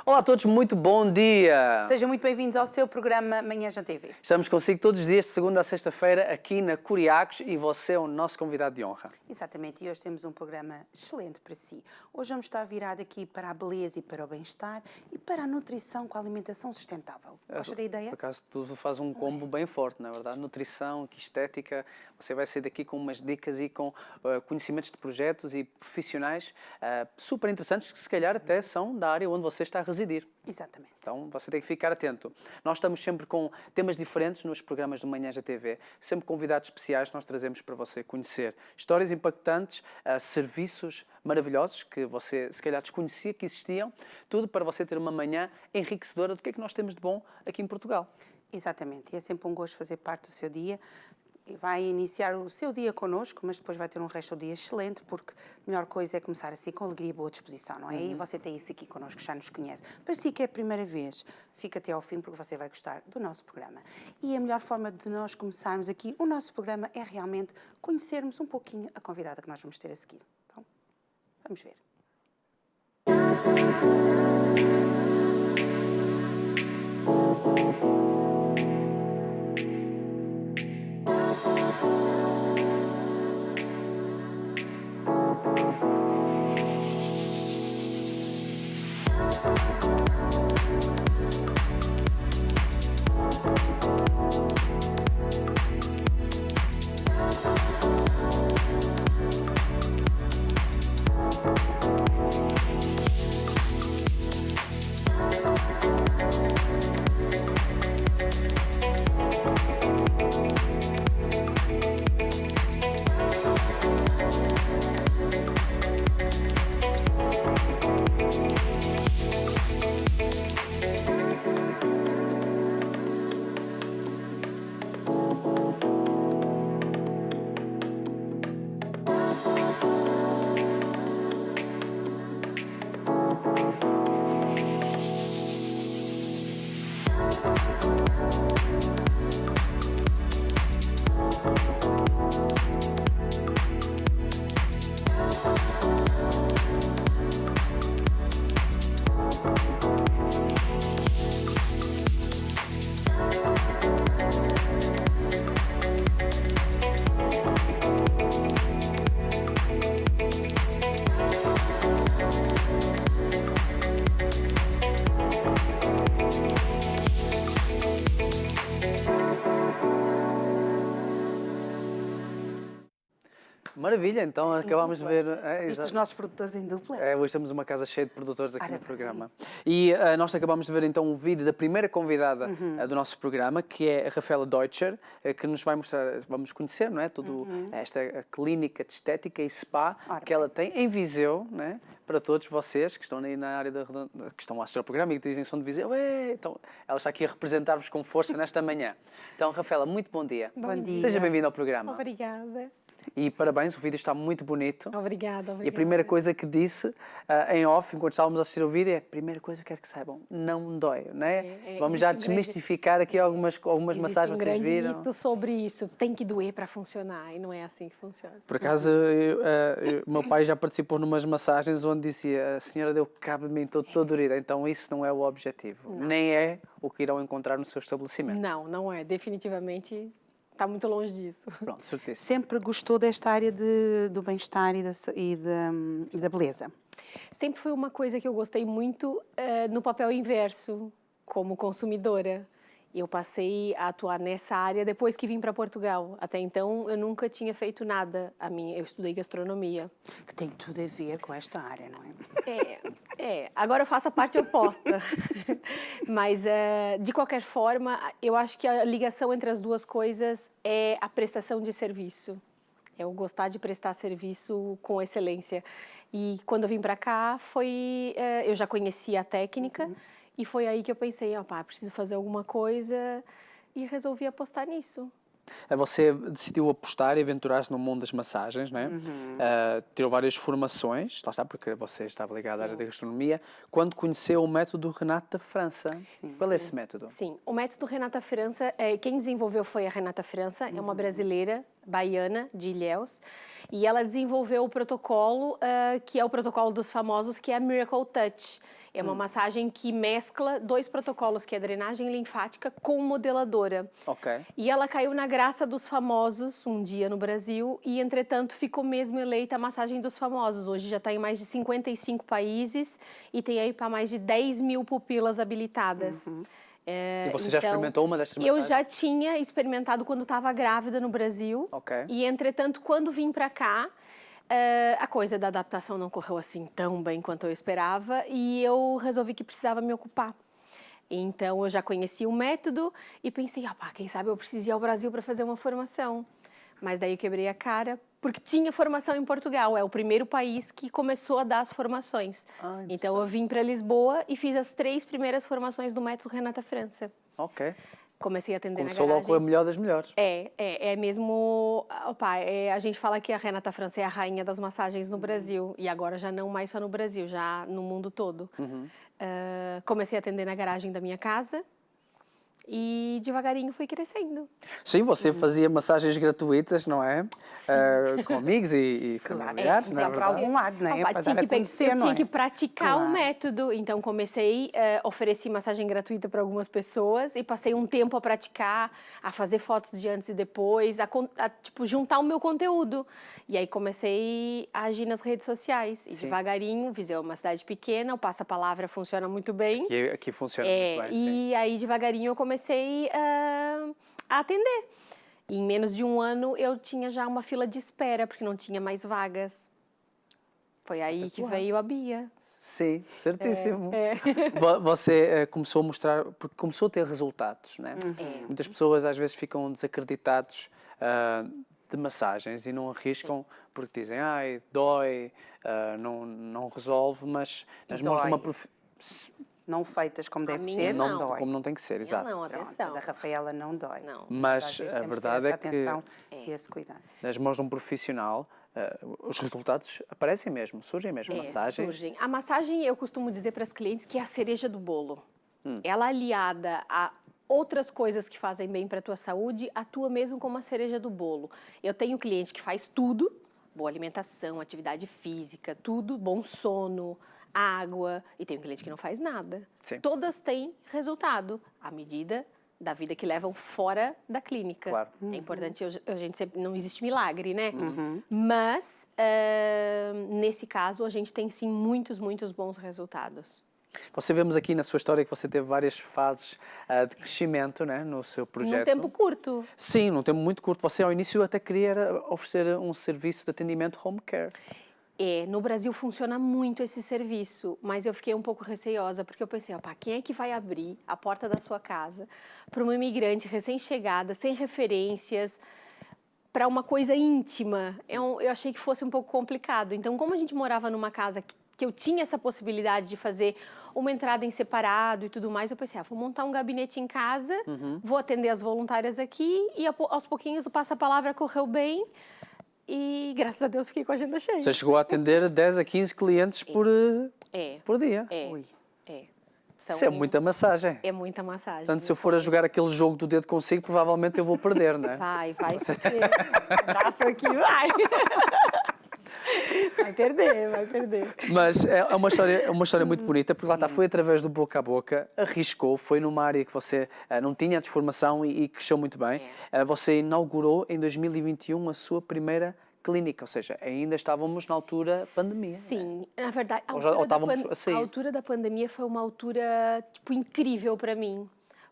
Olá a todos, muito bom dia! Sejam muito bem-vindos ao seu programa Manhãs na TV. Estamos consigo todos os dias, de segunda a sexta-feira, aqui na Curiacos, e você é o nosso convidado de honra. Exatamente, e hoje temos um programa excelente para si. Hoje vamos estar virado aqui para a beleza e para o bem-estar e para a nutrição com a alimentação sustentável. Gosta da ideia? Por acaso, tu faz um combo bem forte, não é verdade? Nutrição, estética, você vai sair daqui com umas dicas e com conhecimentos de projetos e profissionais super interessantes que se calhar até são da área onde você está a residir. Exatamente. Então, você tem que ficar atento. Nós estamos sempre com temas diferentes nos programas do Manhãs da TV, sempre convidados especiais nós trazemos para você conhecer histórias impactantes, serviços maravilhosos que você se calhar desconhecia que existiam, tudo para você ter uma manhã enriquecedora do que é que nós temos de bom aqui em Portugal. Exatamente, e é sempre um gosto fazer parte do seu dia. Vai iniciar o seu dia connosco, mas depois vai ter um resto do dia excelente, porque a melhor coisa é começar assim com alegria e boa disposição, não é? E você tem isso aqui connosco, já nos conhece. Para si que é a primeira vez, fica até ao fim, porque você vai gostar do nosso programa. E a melhor forma de nós começarmos aqui o nosso programa é realmente conhecermos um pouquinho a convidada que nós vamos ter a seguir. Então, vamos ver. Maravilha, então acabámos de ver... Viste os nossos produtores em dupla? Hoje temos uma casa cheia de produtores aqui no para programa. E nós acabámos de ver então um vídeo da primeira convidada do nosso programa, que é a Rafaela Deutscher, que nos vai mostrar, vamos conhecer, não é? Tudo esta clínica de estética e spa que ela tem em Viseu, não é? Para todos vocês que estão aí na área que estão a assistir ao programa e que dizem som de Viseu. Então, ela está aqui a representar-vos com força nesta manhã. Então, Rafaela, muito bom dia. Bom dia. Seja bem-vinda ao programa. Obrigada. E parabéns, o vídeo está muito bonito. Obrigada. E a primeira coisa que disse em off, enquanto estávamos a assistir o vídeo, é a primeira coisa que quero que saibam, não dói, não é? Vamos já desmistificar aqui algumas massagens, vocês viram? Existe um grande mito sobre isso, tem que doer para funcionar, e não é assim que funciona. Por acaso, o meu pai já participou numas massagens onde dizia, a senhora deu cabo de mim todo dorida, então isso não é o objetivo, nem é o que irão encontrar no seu estabelecimento. Não é, definitivamente está muito longe disso. Pronto, certeza. Sempre gostou desta área do bem-estar e da beleza? Sempre foi uma coisa que eu gostei muito no papel inverso, como consumidora. Eu passei a atuar nessa área depois que vim para Portugal. Até então, eu nunca tinha feito nada. Eu estudei gastronomia. Que tem tudo a ver com esta área, não é? Agora eu faço a parte oposta. Mas, de qualquer forma, eu acho que a ligação entre as duas coisas é a prestação de serviço. É o gostar de prestar serviço com excelência. E quando eu vim para cá, eu já conhecia a técnica. E foi aí que eu pensei, preciso fazer alguma coisa e resolvi apostar nisso. Você decidiu apostar e aventurar-se no mundo das massagens, não é? Tirou várias formações, lá está, porque você estava ligada à área da gastronomia. Quando conheceu o método Renata França, qual é esse método? Sim, o método Renata França, quem desenvolveu foi a Renata França, é uma brasileira, baiana de Ilhéus, e ela desenvolveu o protocolo, que é o protocolo dos famosos, que é a Miracle Touch. É uma massagem que mescla 2 protocolos, que é a drenagem linfática com modeladora. Ok. E ela caiu na graça dos famosos um dia no Brasil e, entretanto, ficou mesmo eleita a massagem dos famosos. Hoje já está em mais de 55 países e tem aí para mais de 10 mil pupilas habilitadas. E você já experimentou uma destas massagens? Eu já tinha experimentado quando estava grávida no Brasil. Ok. E, entretanto, quando vim para cá, a coisa da adaptação não correu assim tão bem quanto eu esperava e eu resolvi que precisava me ocupar. Então, eu já conhecia o método e pensei, quem sabe eu preciso ir ao Brasil para fazer uma formação. Mas daí eu quebrei a cara, porque tinha formação em Portugal. É o primeiro país que começou a dar as formações. Então, eu vim para Lisboa e fiz as 3 primeiras formações do método Renata França. Ok. Comecei a atender Começou na logo garagem. com a melhor das melhores. É mesmo... a gente fala que a Renata França é a rainha das massagens no Brasil. E agora já não mais só no Brasil, já no mundo todo. Comecei a atender na garagem da minha casa. E devagarinho fui crescendo. Sim, você fazia massagens gratuitas, não é? Com amigos e familiares, não é Começar por verdade? algum lado, não é? Para dar a conhecer, Eu não tinha é? que praticar o Claro. método. Então, comecei, ofereci massagem gratuita para algumas pessoas e passei um tempo a praticar, a fazer fotos de antes e depois, tipo, juntar o meu conteúdo. E aí, comecei a agir nas redes sociais. E devagarinho, Viseu é uma cidade pequena, o passa-palavra funciona muito bem. Aqui funciona muito bem, sim. E aí, devagarinho, eu comecei a atender. E em menos de um ano, eu tinha já uma fila de espera, porque não tinha mais vagas. Foi aí que veio a Bia. Sim, certíssimo. Você começou a mostrar, porque começou a ter resultados, né? Muitas pessoas às vezes ficam desacreditados de massagens e não arriscam porque dizem, dói, não resolve, mas nas mãos de uma Não feitas como deve minha ser, não. não dói. como não tem que ser, exato. Não, Pronto, atenção. a da Rafaela não dói. Não. Mas Às vezes a temos que verdade ter é essa que atenção e esse cuidado. nas mãos de um profissional os resultados aparecem mesmo, surgem mesmo. Massagens. Surgem. A massagem, eu costumo dizer para as clientes que é a cereja do bolo. Ela aliada a outras coisas que fazem bem para a tua saúde, atua mesmo como a cereja do bolo. Eu tenho cliente que faz tudo, boa alimentação, atividade física, tudo, bom sono, água, e tem um cliente que não faz nada. Sim. Todas têm resultado à medida da vida que levam fora da clínica. Claro. É importante, a gente sempre, não existe milagre, né? Mas, nesse caso, a gente tem sim muitos bons resultados. Você vemos aqui na sua história que você teve várias fases de crescimento, né, no seu projeto. Num tempo curto. Sim, num tempo muito curto. Você ao início até queria oferecer um serviço de atendimento home care. No Brasil funciona muito esse serviço, mas eu fiquei um pouco receiosa, porque eu pensei, quem é que vai abrir a porta da sua casa para uma imigrante recém-chegada, sem referências, para uma coisa íntima? Eu achei que fosse um pouco complicado. Então, como a gente morava numa casa que eu tinha essa possibilidade de fazer uma entrada em separado e tudo mais, eu pensei, vou montar um gabinete em casa, vou atender as voluntárias aqui e aos pouquinhos o passa-palavra correu bem. E, graças a Deus, fiquei com a agenda cheia. Você chegou a atender 10 a 15 clientes por dia. Ui. Isso é muita massagem. É muita massagem. Portanto, se eu for a jogar aquele jogo do dedo consigo, provavelmente eu vou perder, não é? Vai perder. Braço aqui, vai. Vai perder. Mas é uma história muito bonita, porque lá está, foi através do boca a boca, arriscou, foi numa área que você não tinha de formação e cresceu muito bem. Você inaugurou em 2021 a sua primeira clínica, ou seja, ainda estávamos na altura pandemia. Sim, na verdade, a altura da pandemia foi uma altura tipo, incrível para mim,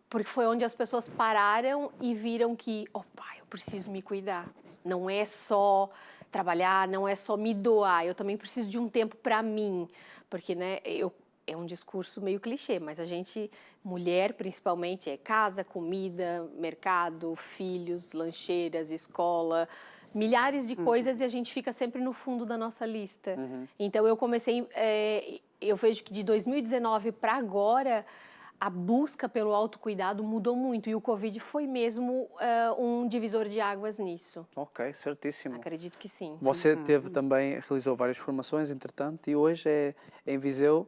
porque foi onde as pessoas pararam e viram que, eu preciso me cuidar. Não é só trabalhar, não é só me doar, eu também preciso de um tempo para mim, porque, né, é um discurso meio clichê, mas a gente, mulher principalmente, é casa, comida, mercado, filhos, lancheiras, escola, milhares de coisas e a gente fica sempre no fundo da nossa lista. Então, eu comecei, eu vejo que de 2019 para agora, a busca pelo autocuidado mudou muito e o Covid foi mesmo um divisor de águas nisso. Ok, certíssimo. Acredito que sim. Você realizou várias formações, entretanto, e hoje é em Viseu,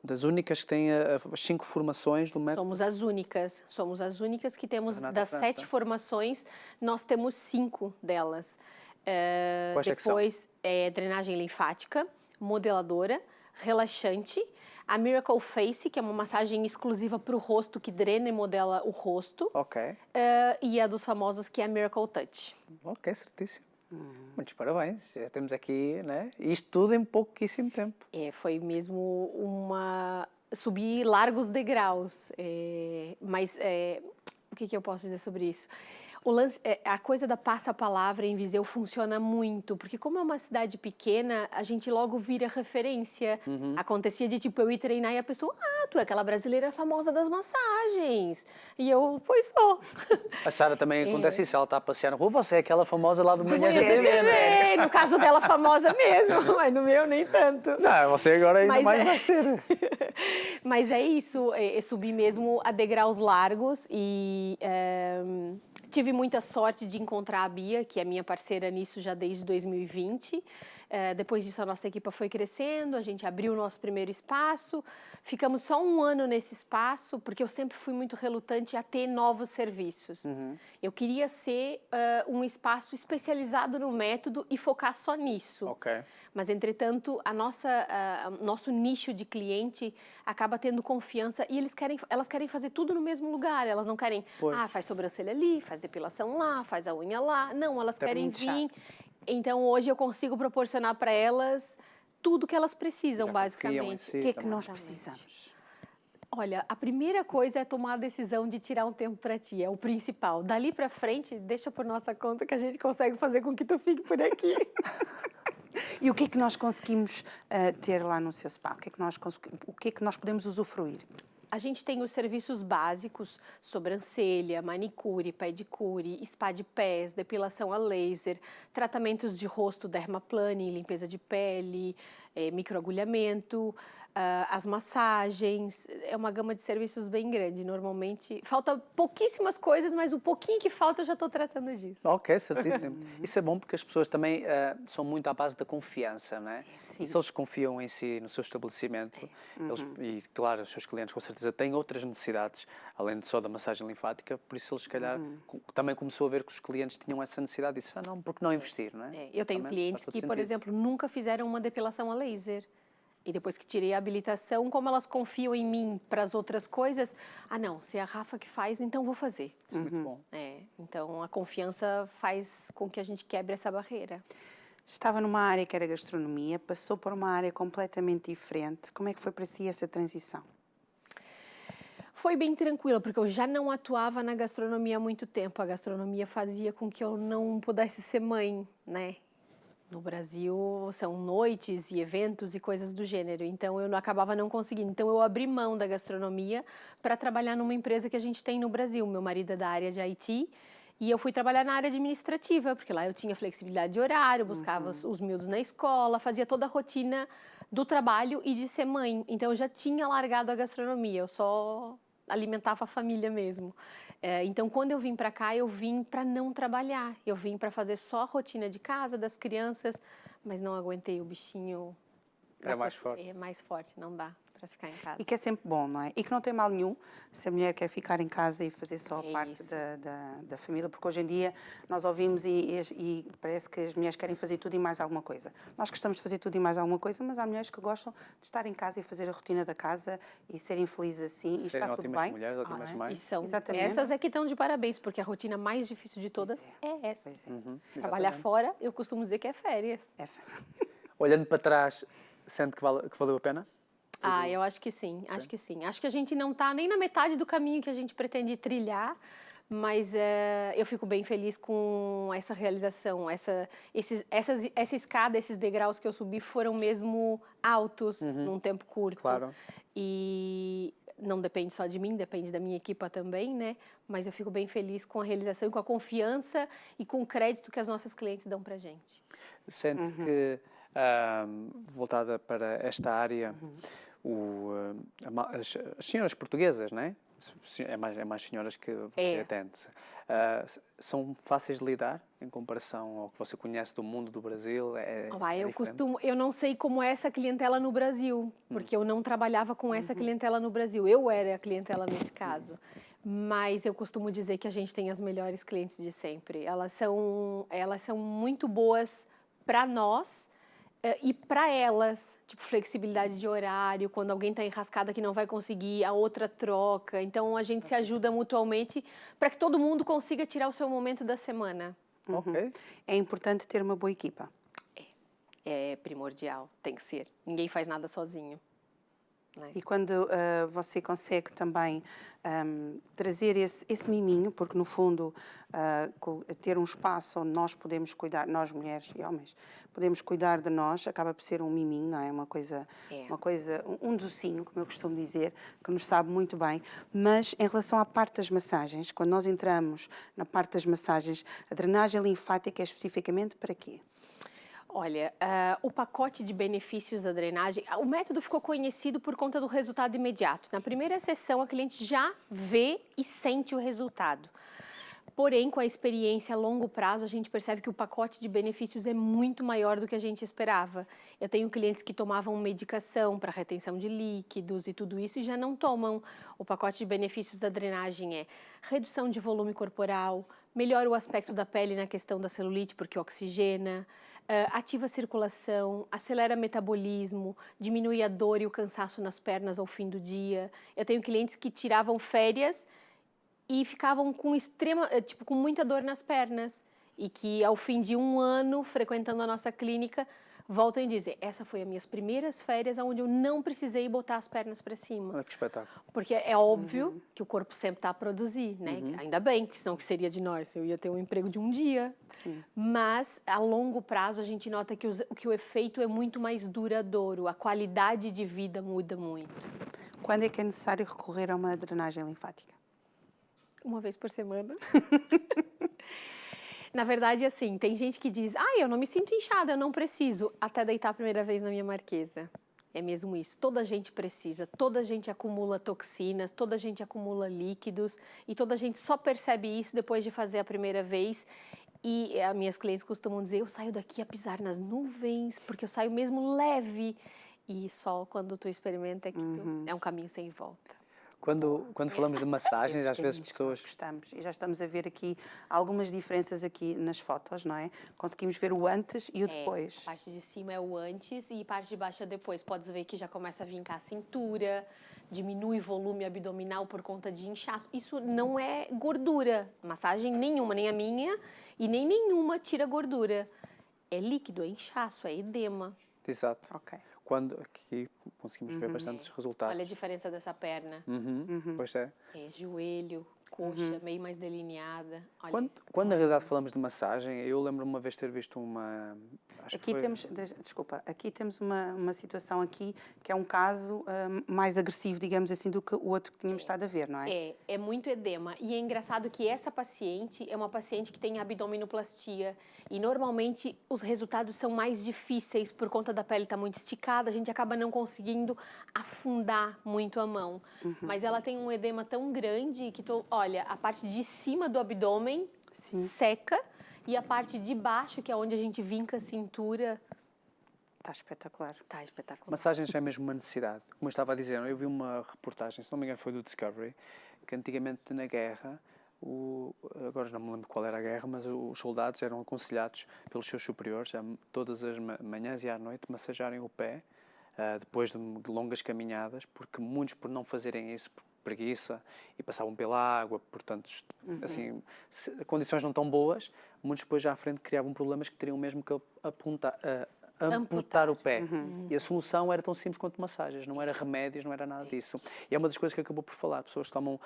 das únicas que têm as 5 formações do método. Somos as únicas que temos, Renata das França. 7 formações, nós temos 5 delas. Quais é que são? Depois, drenagem linfática, modeladora, relaxante, a Miracle Face, que é uma massagem exclusiva para o rosto, que drena e modela o rosto. Ok, E a dos famosos, que é a Miracle Touch. ok, certíssimo. Muitos parabéns, já temos aqui, né? Isto tudo em pouquíssimo tempo. Foi mesmo subir largos degraus. Mas o que eu posso dizer sobre isso? A coisa da passa-palavra em Viseu funciona muito, porque como é uma cidade pequena, a gente logo vira referência. Acontecia de tipo eu ir treinar e a pessoa, tu é aquela brasileira famosa das massagens. E eu, pois sou. A Sara também acontece isso, ela está a passear na rua, você é aquela famosa lá do Manhãs da É, TV, né? No caso dela, famosa mesmo, mas no meu nem tanto. Não, você agora ainda Mas mais vai ser. Mas é isso, subir mesmo a degraus largos e tive muita sorte de encontrar a Bia, que é minha parceira nisso já desde 2020. Depois disso, a nossa equipe foi crescendo, a gente abriu o nosso primeiro espaço, ficamos só 1 ano nesse espaço, porque eu sempre fui muito relutante a ter novos serviços. Eu queria ser um espaço especializado no método e focar só nisso. Ok. Mas, entretanto, nosso nicho de cliente acaba tendo confiança e elas querem fazer tudo no mesmo lugar. Elas não querem, faz sobrancelha ali, faz depilação lá, faz a unha lá. Não, elas querem muito vir. chato. Então, hoje eu consigo proporcionar para elas tudo que elas precisam, Já basicamente. confiam em si O que é que também. nós precisamos? Olha, a primeira coisa é tomar a decisão de tirar um tempo para ti, é o principal. Dali para frente, deixa por nossa conta que a gente consegue fazer com que tu fique por aqui. E o que é que nós conseguimos ter lá no seu spa? O que é que nós podemos usufruir? A gente tem os serviços básicos, sobrancelha, manicure, pedicure, spa de pés, depilação a laser, tratamentos de rosto, dermaplaning, limpeza de pele, microagulhamento, as massagens. É uma gama de serviços bem grande. Normalmente, falta pouquíssimas coisas, mas o pouquinho que falta eu já estou tratando disso. Ok, certíssimo. Isso é bom porque as pessoas também são muito à base da confiança, não é? Sim. E se eles confiam em si, no seu estabelecimento, e claro, os seus clientes com certeza têm outras necessidades, além de só da massagem linfática, por isso eles se calhar também começou a ver que os clientes tinham essa necessidade e disse, não, porque não investir, não é? Eu tenho Também clientes faz todo que, por sentido. exemplo, nunca fizeram uma depilação a laser. E depois que tirei a habilitação, como elas confiam em mim para as outras coisas, não, se é a Rafa que faz, então vou fazer. Isso é muito bom. Então a confiança faz com que a gente quebre essa barreira. Estava numa área que era gastronomia, passou por uma área completamente diferente. Como é que foi para si essa transição? Foi bem tranquila, porque eu já não atuava na gastronomia há muito tempo. A gastronomia fazia com que eu não pudesse ser mãe, né? No Brasil, são noites e eventos e coisas do gênero, então eu acabava não conseguindo. Então, eu abri mão da gastronomia para trabalhar numa empresa que a gente tem no Brasil. Meu marido é da área de IT e eu fui trabalhar na área administrativa, porque lá eu tinha flexibilidade de horário, buscava os miúdos na escola, fazia toda a rotina do trabalho e de ser mãe. Então, eu já tinha largado a gastronomia, eu só alimentava a família mesmo. Então, quando eu vim para cá, eu vim para não trabalhar. Eu vim para fazer só a rotina de casa, das crianças, mas não aguentei o bichinho. É mais forte. É mais forte, não dá para ficar em casa. E que é sempre bom, não é? E que não tem mal nenhum se a mulher quer ficar em casa e fazer só parte isso. da família, porque hoje em dia nós ouvimos e parece que as mulheres querem fazer tudo e mais alguma coisa. Nós gostamos de fazer tudo e mais alguma coisa, mas há mulheres que gostam de estar em casa e fazer a rotina da casa e serem felizes assim e está tudo bem. Mulheres, ótimas mães. E são Exatamente. essas é que estão de parabéns, porque a rotina mais difícil de todas é essa. Pois é. Trabalhar fora, eu costumo dizer que é férias. Olhando para trás, sente que valeu a pena? Eu acho que sim, acho que sim. Acho que a gente não está nem na metade do caminho que a gente pretende trilhar, mas eu fico bem feliz com essa realização. Essa escada, esses degraus que eu subi foram mesmo altos num tempo curto. Claro. E não depende só de mim, depende da minha equipa também, né? Mas eu fico bem feliz com a realização, com a confiança e com o crédito que as nossas clientes dão pra gente. Sente que, voltada para esta área, as senhoras portuguesas, não é? É mais senhoras que você atende. São fáceis de lidar em comparação ao que você conhece do mundo do Brasil? Eu não sei como é essa clientela no Brasil, porque eu não trabalhava com essa clientela no Brasil. Eu era a clientela nesse caso. Mas eu costumo dizer que a gente tem as melhores clientes de sempre. Elas são muito boas para nós. E para elas, tipo, flexibilidade de horário, quando alguém está enrascada que não vai conseguir, a outra troca. Então, a gente se ajuda mutuamente para que todo mundo consiga tirar o seu momento da semana. Ok. É importante ter uma boa equipa. É primordial, tem que ser. Ninguém faz nada sozinho. Né? E quando você consegue também trazer esse miminho, porque no fundo ter um espaço onde nós podemos cuidar, nós mulheres e homens, podemos cuidar de nós, acaba por ser um miminho, não é? Uma coisa, um docinho, como eu costumo dizer, que nos sabe muito bem. Mas em relação à parte das massagens, quando nós entramos na parte das massagens, a drenagem linfática é especificamente para quê? Olha, o pacote de benefícios da drenagem, o método ficou conhecido por conta do resultado imediato. Na primeira sessão, a cliente já vê e sente o resultado. Porém, com a experiência a longo prazo, a gente percebe que o pacote de benefícios é muito maior do que a gente esperava. Eu tenho clientes que tomavam medicação para retenção de líquidos e tudo isso e já não tomam. O pacote de benefícios da drenagem é redução de volume corporal, melhora o aspecto da pele na questão da celulite porque oxigena, ativa a circulação, acelera o metabolismo, diminui a dor e o cansaço nas pernas ao fim do dia. Eu tenho clientes que tiravam férias e ficavam com com muita dor nas pernas e que ao fim de 1 ano frequentando a nossa clínica voltam e dizem, essa foi as minhas primeiras férias onde eu não precisei botar as pernas para cima. Olha que espetáculo. Porque é óbvio que o corpo sempre está a produzir, né? Ainda bem, porque senão o que seria de nós? Eu ia ter um emprego de um dia. Sim. Mas, a longo prazo, a gente nota que o efeito é muito mais duradouro, a qualidade de vida muda muito. Quando é que é necessário recorrer a uma drenagem linfática? 1 vez por semana. Na verdade, assim, tem gente que diz, eu não me sinto inchada, eu não preciso, até deitar a primeira vez na minha marquesa. É mesmo isso, toda a gente precisa, toda a gente acumula toxinas, toda a gente acumula líquidos e toda a gente só percebe isso depois de fazer a primeira vez. E as minhas clientes costumam dizer, eu saio daqui a pisar nas nuvens, porque eu saio mesmo leve. E só quando tu experimenta é que é um caminho sem volta. Quando falamos de massagens, Esses às vezes caminhos que nós pessoas... gostamos. E já estamos a ver aqui algumas diferenças aqui nas fotos, não é? Conseguimos ver o antes e o depois. A parte de cima é o antes e a parte de baixo é depois. Podes ver que já começa a vincar a cintura, diminui o volume abdominal por conta de inchaço. Isso não é gordura. Massagem nenhuma, nem a minha e nem nenhuma tira gordura. É líquido, é inchaço, é edema. Exato. Ok. Quando aqui conseguimos ver bastantes resultados. Olha a diferença dessa perna. Pois é. Joelho, coxa, meio mais delineada. Olha Quando na realidade falamos de massagem, eu lembro-me uma vez ter visto uma... Aqui temos uma situação aqui que é um caso mais agressivo, digamos assim, do que o outro que tínhamos estado a ver, não é? É muito edema. E é engraçado que essa paciente é uma paciente que tem abdominoplastia e normalmente os resultados são mais difíceis por conta da pele estar muito esticada, a gente acaba não conseguindo afundar muito a mão. Mas ela tem um edema tão grande que, olha, a parte de cima do abdômen seca e a parte de baixo, que é onde a gente vinca a cintura... Está espetacular. Está espetacular. Massagens é mesmo uma necessidade. Como eu estava a dizer, eu vi uma reportagem, se não me engano foi do Discovery, que antigamente na guerra, agora não me lembro qual era a guerra, mas os soldados eram aconselhados pelos seus superiores a todas as manhãs e à noite massajarem o pé, depois de longas caminhadas, porque muitos por não fazerem isso, por preguiça, e passavam pela água, portanto, assim, condições não tão boas, muitos depois já à frente criavam problemas que teriam mesmo que amputar o pé. E a solução era tão simples quanto massagens, não era remédios, não era nada disso. E é uma das coisas que acabou por falar, pessoas tomam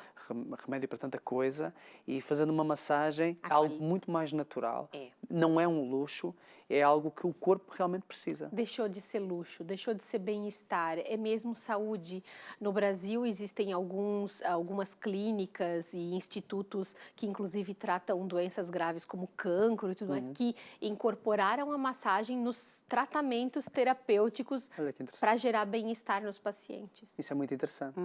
remédio para tanta coisa e fazendo uma massagem é algo muito mais natural. Não é um luxo, é algo que o corpo realmente precisa. Deixou de ser luxo, deixou de ser bem-estar, é mesmo saúde. No Brasil existem algumas clínicas e institutos que inclusive tratam doenças graves como cancro e tudo mais, que incorporaram a massagem nos tratamentos terapêuticos Olha que interessante. para gerar bem-estar nos pacientes. Isso é muito interessante.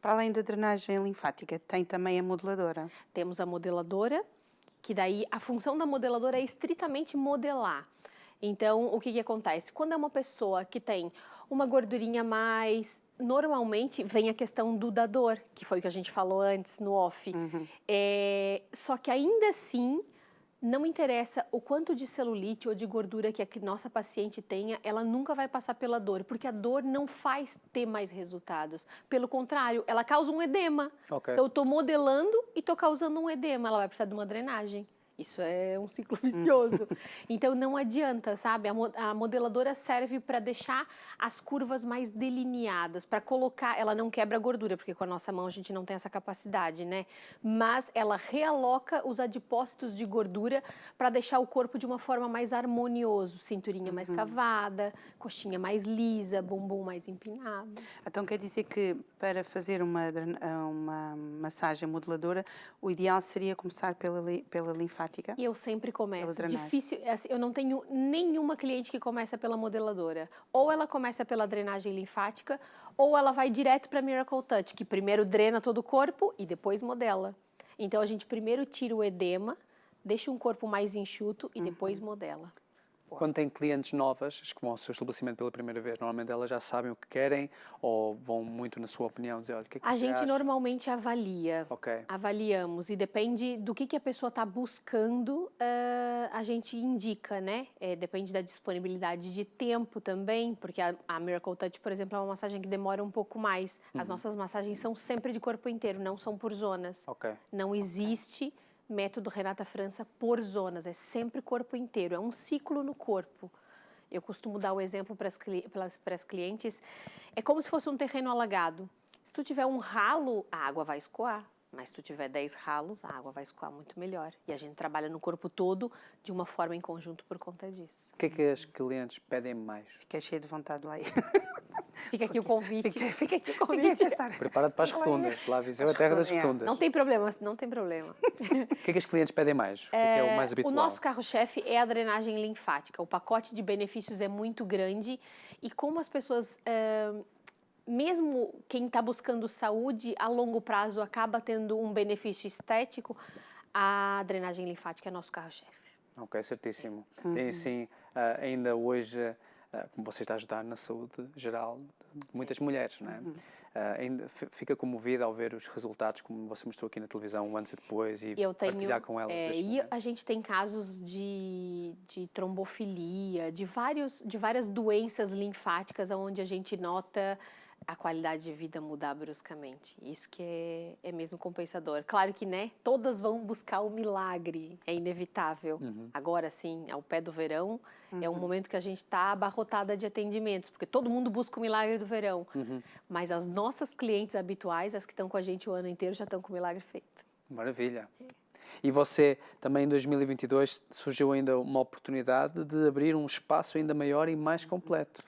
Para além da drenagem linfática, tem também a modeladora. Temos a modeladora, que daí a função da modeladora é estritamente modelar. Então, o que que acontece? Quando é uma pessoa que tem uma gordurinha a mais, normalmente vem a questão da dor, que foi o que a gente falou antes no off. Só que ainda assim, não interessa o quanto de celulite ou de gordura que a nossa paciente tenha, ela nunca vai passar pela dor, porque a dor não faz ter mais resultados. Pelo contrário, ela causa um edema. Ok. Então, eu estou modelando e estou causando um edema, ela vai precisar de uma drenagem. Isso é um ciclo vicioso. Então, não adianta, sabe? A modeladora serve para deixar as curvas mais delineadas, para colocar... Ela não quebra a gordura, porque com a nossa mão a gente não tem essa capacidade, né? Mas ela realoca os adipócitos de gordura para deixar o corpo de uma forma mais harmonioso. Cinturinha mais cavada, coxinha mais lisa, bumbum mais empinado. Então quer dizer que para fazer uma massagem modeladora, o ideal seria começar pela linfática? E eu sempre começo. drenagem. Difícil, assim, eu não tenho nenhuma cliente que começa pela modeladora. Ou ela começa pela drenagem linfática, ou ela vai direto para Miracle Touch, que primeiro drena todo o corpo e depois modela. Então a gente primeiro tira o edema, deixa um corpo mais enxuto e depois modela. Quando tem clientes novas, as que vão ao seu estabelecimento pela primeira vez, normalmente elas já sabem o que querem ou vão muito, na sua opinião, dizer, olha, o que é que A você gente acha? normalmente avalia. Ok. Avaliamos e depende do que a pessoa está buscando, a gente indica, né? Depende da disponibilidade de tempo também, porque a Miracle Touch, por exemplo, é uma massagem que demora um pouco mais. As nossas massagens são sempre de corpo inteiro, não são por zonas. Ok. Não existe método Renata França por zonas, é sempre corpo inteiro, é um ciclo no corpo. Eu costumo dar o exemplo para as clientes, é como se fosse um terreno alagado. Se tu tiver um ralo, a água vai escoar, mas se tu tiver 10 ralos, a água vai escoar muito melhor. E a gente trabalha no corpo todo de uma forma em conjunto por conta disso. O que é que as clientes pedem mais? Fiquei cheia de vontade de lá ir. Fica aqui o convite. Fica aqui o Fiquei a convite. pensar. Prepara-te para as rotundas. Lá Viseu é a terra das rotundas, rotundas. Não tem problema, não tem problema. O que é que as clientes pedem mais? O que é o mais habitual? O nosso carro-chefe é a drenagem linfática. O pacote de benefícios é muito grande e como as pessoas, mesmo quem está buscando saúde, a longo prazo acaba tendo um benefício estético, a drenagem linfática é nosso carro-chefe. Ok, certíssimo. Tem assim, ainda hoje, como você está a ajudar na saúde geral de muitas mulheres, não é? Ainda fica comovida ao ver os resultados, como você mostrou aqui na televisão, antes e depois, e partilhar com elas. E a gente tem casos de trombofilia, de várias doenças linfáticas, onde a gente nota a qualidade de vida mudar bruscamente. Isso que é mesmo compensador. Claro que, né, todas vão buscar o milagre, é inevitável. Agora, sim, ao pé do verão, é um momento que a gente está abarrotada de atendimentos, porque todo mundo busca o milagre do verão. Mas as nossas clientes habituais, as que estão com a gente o ano inteiro, já estão com o milagre feito. Maravilha. E você, também em 2022, surgiu ainda uma oportunidade de abrir um espaço ainda maior e mais completo.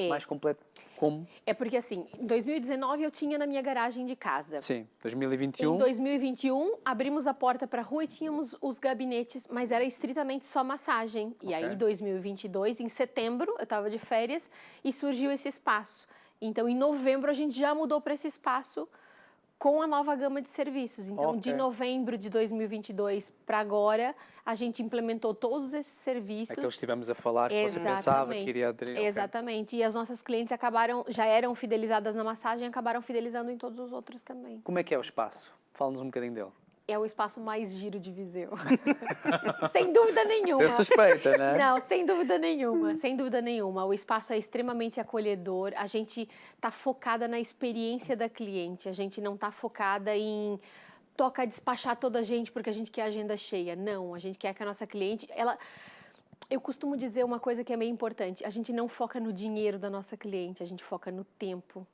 Mais completo como? É porque, assim, em 2019 eu tinha na minha garagem de casa. Sim, 2021. Em 2021, abrimos a porta para a rua e tínhamos os gabinetes, mas era estritamente só massagem. E aí, em 2022, em setembro, eu estava de férias e surgiu esse espaço. Então, em novembro, a gente já mudou para esse espaço com a nova gama de serviços. Então, de novembro de 2022 para agora, a gente implementou todos esses serviços. Aqueles que estivemos a falar, que você pensava que iria aderir. Exatamente. E as nossas clientes já eram fidelizadas na massagem e acabaram fidelizando em todos os outros também. Como é que é o espaço? Fala-nos um bocadinho dele. É o espaço mais giro de Viseu. Sem dúvida nenhuma. Você é suspeita, né? Não, sem dúvida nenhuma. Sem dúvida nenhuma. O espaço é extremamente acolhedor. A gente está focada na experiência da cliente. A gente não está focada em toca despachar toda a gente porque a gente quer agenda cheia. Não, a gente quer que a nossa cliente... Eu costumo dizer uma coisa que é meio importante. A gente não foca no dinheiro da nossa cliente, a gente foca no tempo.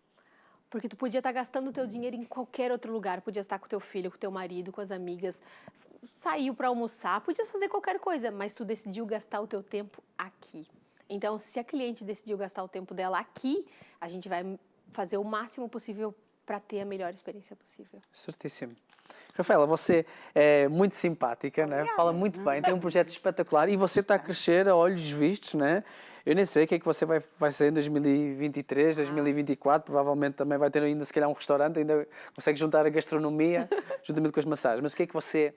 Porque tu podia estar gastando o teu dinheiro em qualquer outro lugar. Podia estar com o teu filho, com o teu marido, com as amigas. Saiu para almoçar, podia fazer qualquer coisa. Mas tu decidiu gastar o teu tempo aqui. Então, se a cliente decidiu gastar o tempo dela aqui, a gente vai fazer o máximo possível para ter a melhor experiência possível. Certíssimo. Rafaela, você é muito simpática, né? Fala muito bem, tem um projeto espetacular e você está a crescer a olhos vistos, né? Eu nem sei o que é que você vai ser em 2023, 2024, provavelmente também vai ter ainda se calhar um restaurante, ainda consegue juntar a gastronomia juntamente com as massagens. Mas o que é que você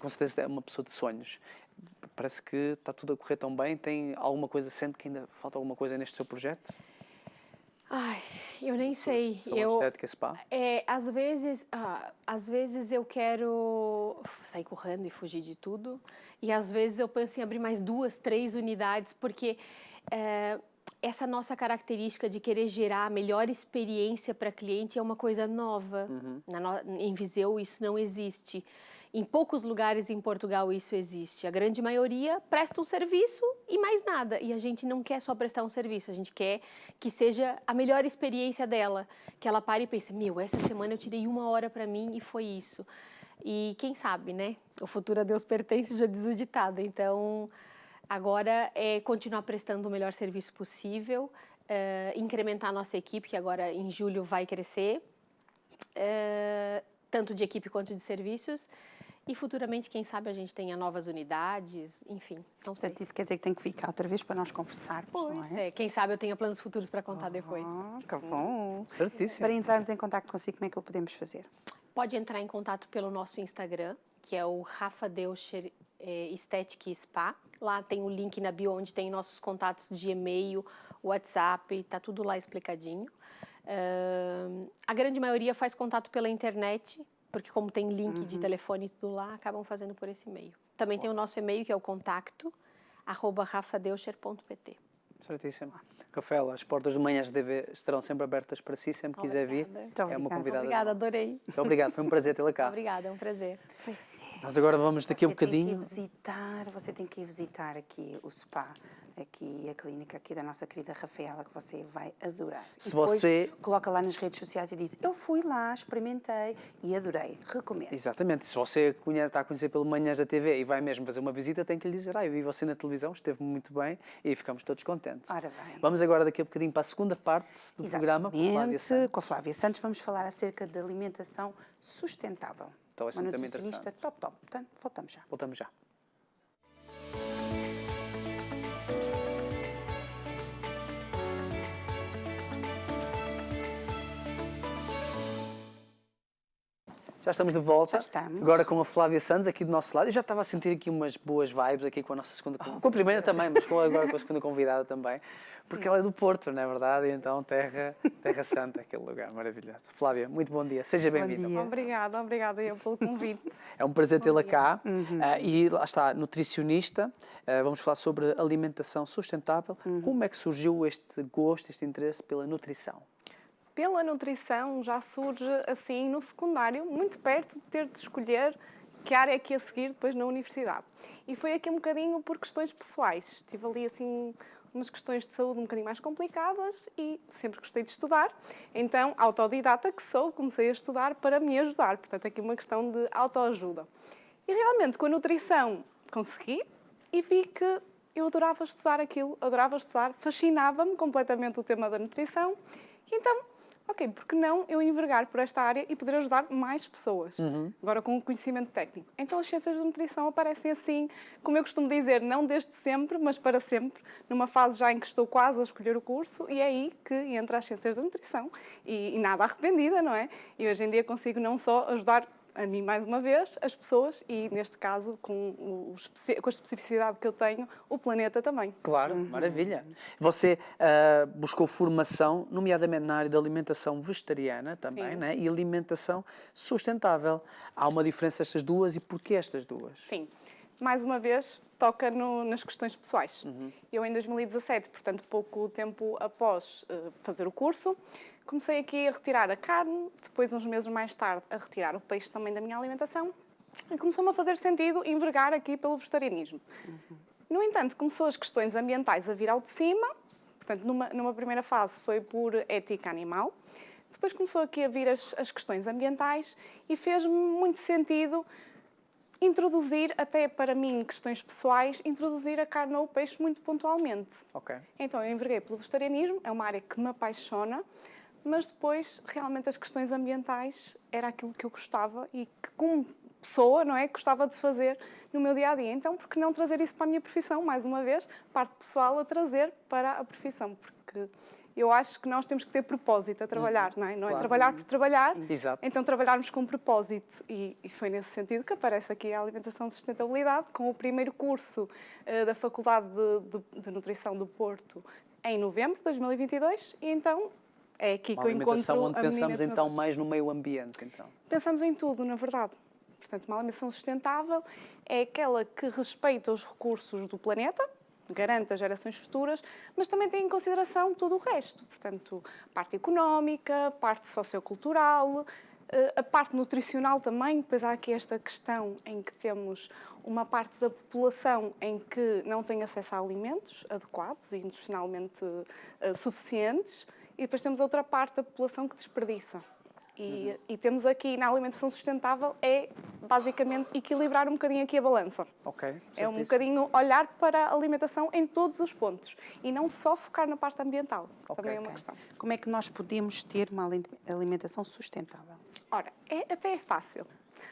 com certeza é uma pessoa de sonhos. Parece que está tudo a correr tão bem, tem alguma coisa, sente que ainda falta alguma coisa neste seu projeto? Ai, eu nem sei. Salão de estética, spa? Às vezes eu quero sair correndo e fugir de tudo, e às vezes eu penso em abrir mais 2, 3 unidades, porque essa nossa característica de querer gerar a melhor experiência para cliente é uma coisa nova. Em Viseu isso não existe. Em poucos lugares em Portugal isso existe. A grande maioria presta um serviço e mais nada. E a gente não quer só prestar um serviço, a gente quer que seja a melhor experiência dela. Que ela pare e pense, essa semana eu tirei 1 hora para mim e foi isso. E quem sabe, né? O futuro a Deus pertence, já diz o ditado. Então, agora é continuar prestando o melhor serviço possível, incrementar a nossa equipe, que agora em julho vai crescer, tanto de equipe quanto de serviços. E futuramente, quem sabe, a gente tenha novas unidades, enfim, não sei. Portanto, isso quer dizer que tem que ficar outra vez para nós conversarmos, Pois não é? quem sabe eu tenha planos futuros para contar depois. Que bom! Certíssimo. Para entrarmos em contato consigo, como é que o podemos fazer? Pode entrar em contato pelo nosso Instagram, que é o Rafa Deucher Estética e Spa. Lá tem o link na bio onde tem nossos contatos de e-mail, WhatsApp, tá tudo lá explicadinho. A grande maioria faz contato pela internet, porque como tem link de telefone e tudo lá, acabam fazendo por esse e-mail. Também tem o nosso e-mail, que é o contato@rafadeucher.pt. Certíssimo. Rafaela, as portas de Manhãs TV estarão sempre abertas para si, sempre quiser vir. Muito É uma convidada. Obrigada, adorei. Muito obrigado, foi um prazer tê-la cá. Obrigada, é um prazer. Pois é. Nós agora vamos daqui a um bocadinho. Você tem que ir visitar aqui o spa, aqui a clínica aqui da nossa querida Rafaela, que você vai adorar. Se E depois você- coloca lá nas redes sociais e diz, eu fui lá, experimentei e adorei, recomendo. Exatamente, se você está a conhecer pelo Manhãs da TV e vai mesmo fazer uma visita, tem que lhe dizer, eu vi você na televisão, esteve muito bem e ficamos todos contentes. Ora bem. Vamos agora daqui a bocadinho para a segunda parte do programa com a Flávia Exatamente, Santos. com a Flávia Santos vamos falar acerca da alimentação sustentável. Então, esse Uma tema nutricionista interessante. top. Portanto, voltamos já. Voltamos já. Já estamos de volta. Já estamos. Agora com a Flávia Santos aqui do nosso lado. Eu já estava a sentir aqui umas boas vibes aqui com a nossa segunda com a primeira também, mas agora com a segunda convidada também. Porque ela é do Porto, não é verdade? E então terra santa, aquele lugar maravilhoso. Flávia, muito bom dia. Seja bem-vinda. dia. Obrigada eu pelo convite. É um prazer tê-la cá. E lá está, nutricionista. Vamos falar sobre alimentação sustentável. Como é que surgiu este gosto, este interesse pela nutrição? Pela nutrição já surge assim no secundário, muito perto de ter de escolher que área é que ia seguir depois na universidade. E foi aqui um bocadinho por questões pessoais. Tive ali assim umas questões de saúde um bocadinho mais complicadas e sempre gostei de estudar. Então, autodidata que sou, comecei a estudar para me ajudar. Portanto, aqui uma questão de autoajuda. E realmente com a nutrição consegui e vi que eu adorava estudar aquilo, adorava estudar, fascinava-me completamente o tema da nutrição. E então, ok, por que não eu envergar por esta área e poder ajudar mais pessoas, agora com o conhecimento técnico? Então as ciências da nutrição aparecem assim, como eu costumo dizer, não desde sempre, mas para sempre, numa fase já em que estou quase a escolher o curso, e é aí que entra as ciências da nutrição. E nada arrependida, não é? E hoje em dia consigo não só ajudar a mim, mais uma vez, as pessoas e, neste caso, com a especificidade que eu tenho, o planeta também. Claro, maravilha. Você buscou formação, nomeadamente na área da alimentação vegetariana também, né? E alimentação sustentável. Há uma diferença estas duas e porquê estas duas? Sim. Mais uma vez, toca nas questões pessoais. Eu, em 2017, portanto, pouco tempo após fazer o curso, comecei aqui a retirar a carne, depois, uns meses mais tarde, a retirar o peixe também da minha alimentação e começou-me a fazer sentido envergar aqui pelo vegetarianismo. No entanto, começou as questões ambientais a vir ao de cima, portanto, numa primeira fase foi por ética animal, depois começou aqui a vir as questões ambientais e fez-me muito sentido introduzir, até para mim, questões pessoais, introduzir a carne ou o peixe muito pontualmente. Ok. Então, eu enverguei pelo vegetarianismo, é uma área que me apaixona, mas depois, realmente, as questões ambientais era aquilo que eu gostava e que, como pessoa, não é, gostava de fazer no meu dia-a-dia. Então, por que não trazer isso para a minha profissão? Mais uma vez, parte pessoal a trazer para a profissão, porque eu acho que nós temos que ter propósito a trabalhar, não é? Não é trabalhar por trabalhar, Exato. então trabalharmos com propósito. E foi nesse sentido que aparece aqui a Alimentação de Sustentabilidade, com o primeiro curso da Faculdade de Nutrição do Porto em novembro de 2022, e então é aqui que eu encontro alimentação onde a menina pensamos que nos- então mais no meio ambiente, então. Pensamos em tudo, na verdade. Portanto, uma alimentação sustentável é aquela que respeita os recursos do planeta, garante as gerações futuras, mas também tem em consideração todo o resto. Portanto, parte económica, parte sociocultural, a parte nutricional também. Depois há aqui esta questão em que temos uma parte da população em que não tem acesso a alimentos adequados e nutricionalmente suficientes, e depois temos outra parte da população que desperdiça. E temos aqui na alimentação sustentável é basicamente equilibrar um bocadinho aqui a balança. Ok. É um certíssimo. bocadinho olhar para a alimentação em todos os pontos e não só focar na parte ambiental, que Ok. também é uma questão. Como é que nós podemos ter uma alimentação sustentável? Ora, até é fácil.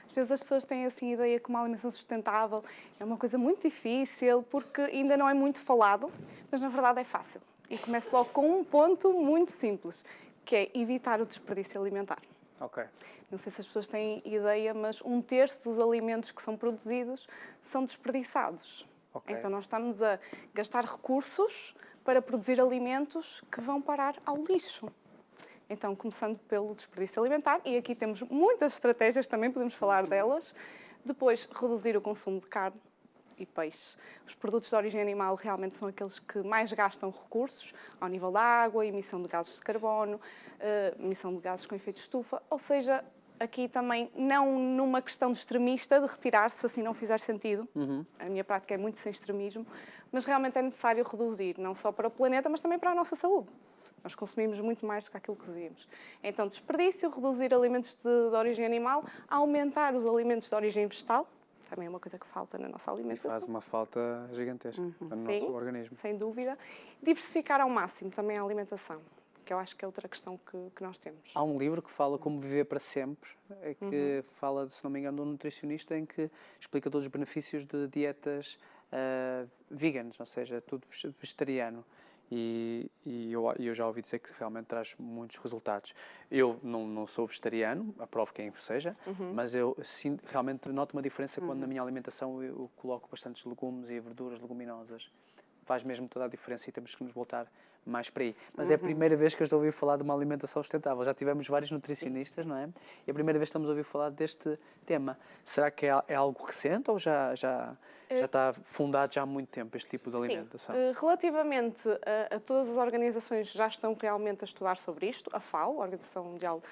Às vezes as pessoas têm assim a ideia que uma alimentação sustentável é uma coisa muito difícil porque ainda não é muito falado, mas na verdade é fácil. E começo logo com um ponto muito simples, que é evitar o desperdício alimentar. Ok. Não sei se as pessoas têm ideia, mas 1/3 dos alimentos que são produzidos são desperdiçados. Ok. Então nós estamos a gastar recursos para produzir alimentos que vão parar ao lixo. Então, começando pelo desperdício alimentar, e aqui temos muitas estratégias, também podemos falar delas. Depois, reduzir o consumo de carne e peixe. Os produtos de origem animal realmente são aqueles que mais gastam recursos ao nível da água, emissão de gases de carbono, emissão de gases com efeito de estufa, ou seja, aqui também não numa questão de extremista, de retirar-se assim não fizer sentido. A minha prática é muito sem extremismo, mas realmente é necessário reduzir, não só para o planeta, mas também para a nossa saúde. Nós consumimos muito mais do que aquilo que devíamos. Então, desperdício, reduzir alimentos de origem animal, aumentar os alimentos de origem vegetal, também é uma coisa que falta na nossa E alimentação. faz uma falta gigantesca no nosso Sim, organismo. sem dúvida. Diversificar ao máximo também a alimentação, que eu acho que é outra questão que nós temos. Há um livro que fala como viver para sempre, que fala, se não me engano, de um nutricionista em que explica todos os benefícios de dietas veganas, ou seja, tudo vegetariano. E eu já ouvi dizer que realmente traz muitos resultados. Eu não sou vegetariano, aprovo quem seja, mas eu realmente noto uma diferença quando na minha alimentação eu coloco bastantes legumes e verduras leguminosas. Faz mesmo toda a diferença e temos que nos voltar mais para aí. Mas é a primeira vez que eu estou a ouvir falar de uma alimentação sustentável. Já tivemos vários nutricionistas, não é? E a primeira vez que estamos a ouvir falar deste tema. Será que é algo recente ou já está fundado já há muito tempo este tipo de alimentação? Sim. Relativamente a todas as organizações que já estão realmente a estudar sobre isto, a FAO, a Organização Mundial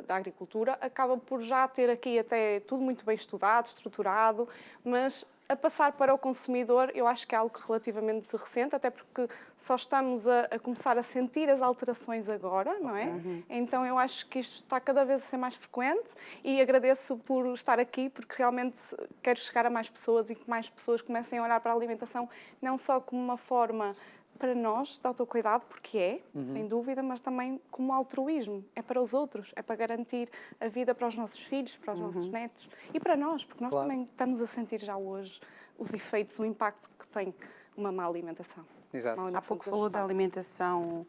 da Agricultura, acaba por já ter aqui até tudo muito bem estudado, estruturado, mas a passar para o consumidor, eu acho que é algo relativamente recente, até porque só estamos a começar a sentir as alterações agora, não é? Então eu acho que isto está cada vez a ser mais frequente e agradeço por estar aqui, porque realmente quero chegar a mais pessoas e que mais pessoas comecem a olhar para a alimentação não só como uma forma para nós, de autocuidado, porque é, sem dúvida, mas também como altruísmo. É para os outros, é para garantir a vida para os nossos filhos, para os nossos netos e para nós, porque nós Claro. também estamos a sentir já hoje os efeitos, o impacto que tem uma má alimentação. Exato. Uma Há alimentação pouco falou da desajustada. alimentação,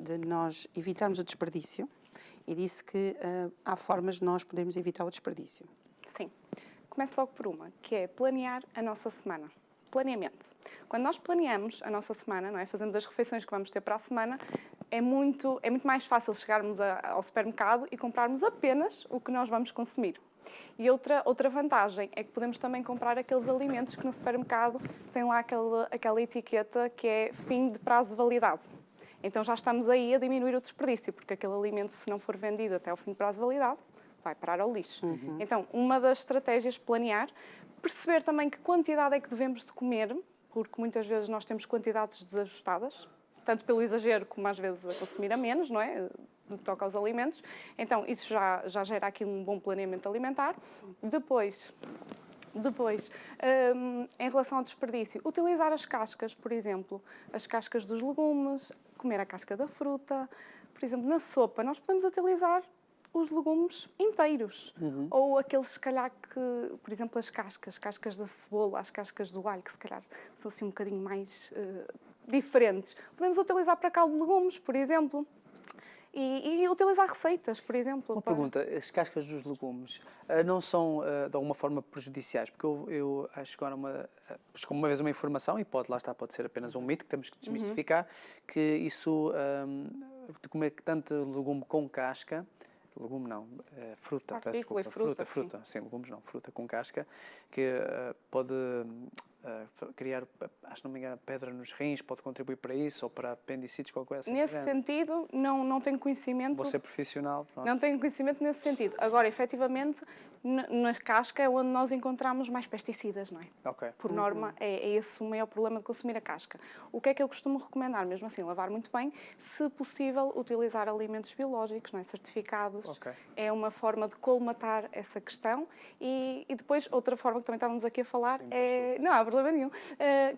de nós evitarmos o desperdício e disse que há formas de nós podermos evitar o desperdício. Sim. Começo logo por uma, que é planear a nossa semana. Planeamento. Quando nós planeamos a nossa semana, não é? Fazemos as refeições que vamos ter para a semana, é muito mais fácil chegarmos ao supermercado e comprarmos apenas o que nós vamos consumir. E outra vantagem é que podemos também comprar aqueles alimentos que no supermercado tem lá aquela etiqueta que é fim de prazo de validade. Então já estamos aí a diminuir o desperdício, porque aquele alimento, se não for vendido até o fim de prazo de validade, vai parar ao lixo. Então, uma das estratégias, planear, perceber também que quantidade é que devemos de comer, porque muitas vezes nós temos quantidades desajustadas, tanto pelo exagero como às vezes a consumir a menos, não é? No que toca aos alimentos. Então, isso já gera aqui um bom planeamento alimentar. Depois, em relação ao desperdício, utilizar as cascas, por exemplo, as cascas dos legumes, comer a casca da fruta. por exemplo, na sopa, nós podemos utilizar os legumes inteiros. Ou aqueles, se calhar, que, por exemplo, as cascas da cebola, as cascas do alho, que se calhar são assim um bocadinho mais diferentes. Podemos utilizar para caldo de legumes, por exemplo. E utilizar receitas, por exemplo. Uma pergunta, as cascas dos legumes não são de alguma forma prejudiciais? Porque eu acho que agora chegou uma vez uma informação, e lá está, pode ser apenas um mito que temos que desmistificar, que isso, de comer tanto legume com casca, legume não, fruta, peço Partícula desculpa, e fruta, sim, legumes não, fruta com casca, que pode criar, acho que não me engano, pedra nos rins, pode contribuir para isso, ou para apendicites, qualquer coisa assim. Nesse sentido, não tenho conhecimento. Vou ser profissional. Pronto. Não tenho conhecimento nesse sentido. Agora, efetivamente, na casca é onde nós encontramos mais pesticidas, não é? Ok. Por norma, é esse o maior problema de consumir a casca. O que é que eu costumo recomendar? Mesmo assim, lavar muito bem, se possível, utilizar alimentos biológicos, não é? Certificados. Ok. É uma forma de colmatar essa questão. E depois, outra forma que também estávamos aqui a falar não há problema nenhum.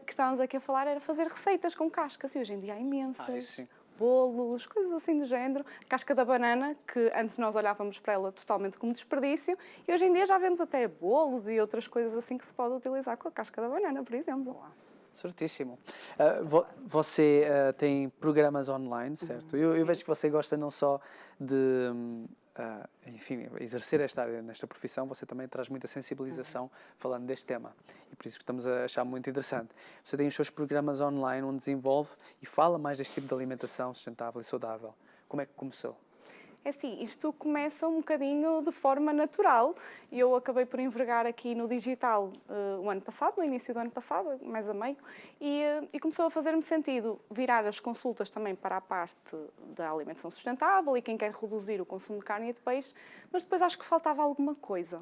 Que estávamos aqui a falar era fazer receitas com cascas. E hoje em dia há imensas. Sim. Bolos, coisas assim do género. Casca da banana, que antes nós olhávamos para ela totalmente como desperdício, e hoje em dia já vemos até bolos e outras coisas assim que se pode utilizar com a casca da banana, por exemplo. Certíssimo. Você tem programas online, certo? Eu vejo que você gosta não só de, enfim, exercer esta área, nesta profissão, você também traz muita sensibilização falando deste tema. E por isso que estamos a achar muito interessante. Você tem os seus programas online onde desenvolve e fala mais deste tipo de alimentação sustentável e saudável. Como é que começou? É assim, isto começa um bocadinho de forma natural. Eu acabei por envergar aqui no digital o ano passado, no início do ano passado, mais a meio, e começou a fazer-me sentido virar as consultas também para a parte da alimentação sustentável e quem quer reduzir o consumo de carne e de peixe, mas depois acho que faltava alguma coisa.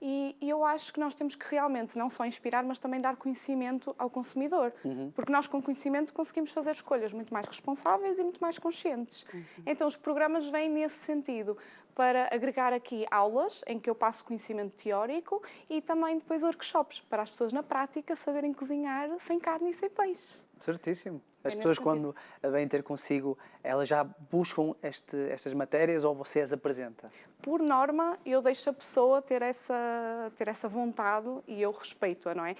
E eu acho que nós temos que realmente não só inspirar, mas também dar conhecimento ao consumidor. Porque nós, com conhecimento, conseguimos fazer escolhas muito mais responsáveis e muito mais conscientes. Então, os programas vêm nesse sentido, para agregar aqui aulas em que eu passo conhecimento teórico e também depois workshops para as pessoas na prática saberem cozinhar sem carne e sem peixe. Certíssimo. As pessoas, quando vêm ter consigo, elas já buscam estas matérias ou você as apresenta? Por norma, eu deixo a pessoa ter essa vontade e eu respeito-a, não é?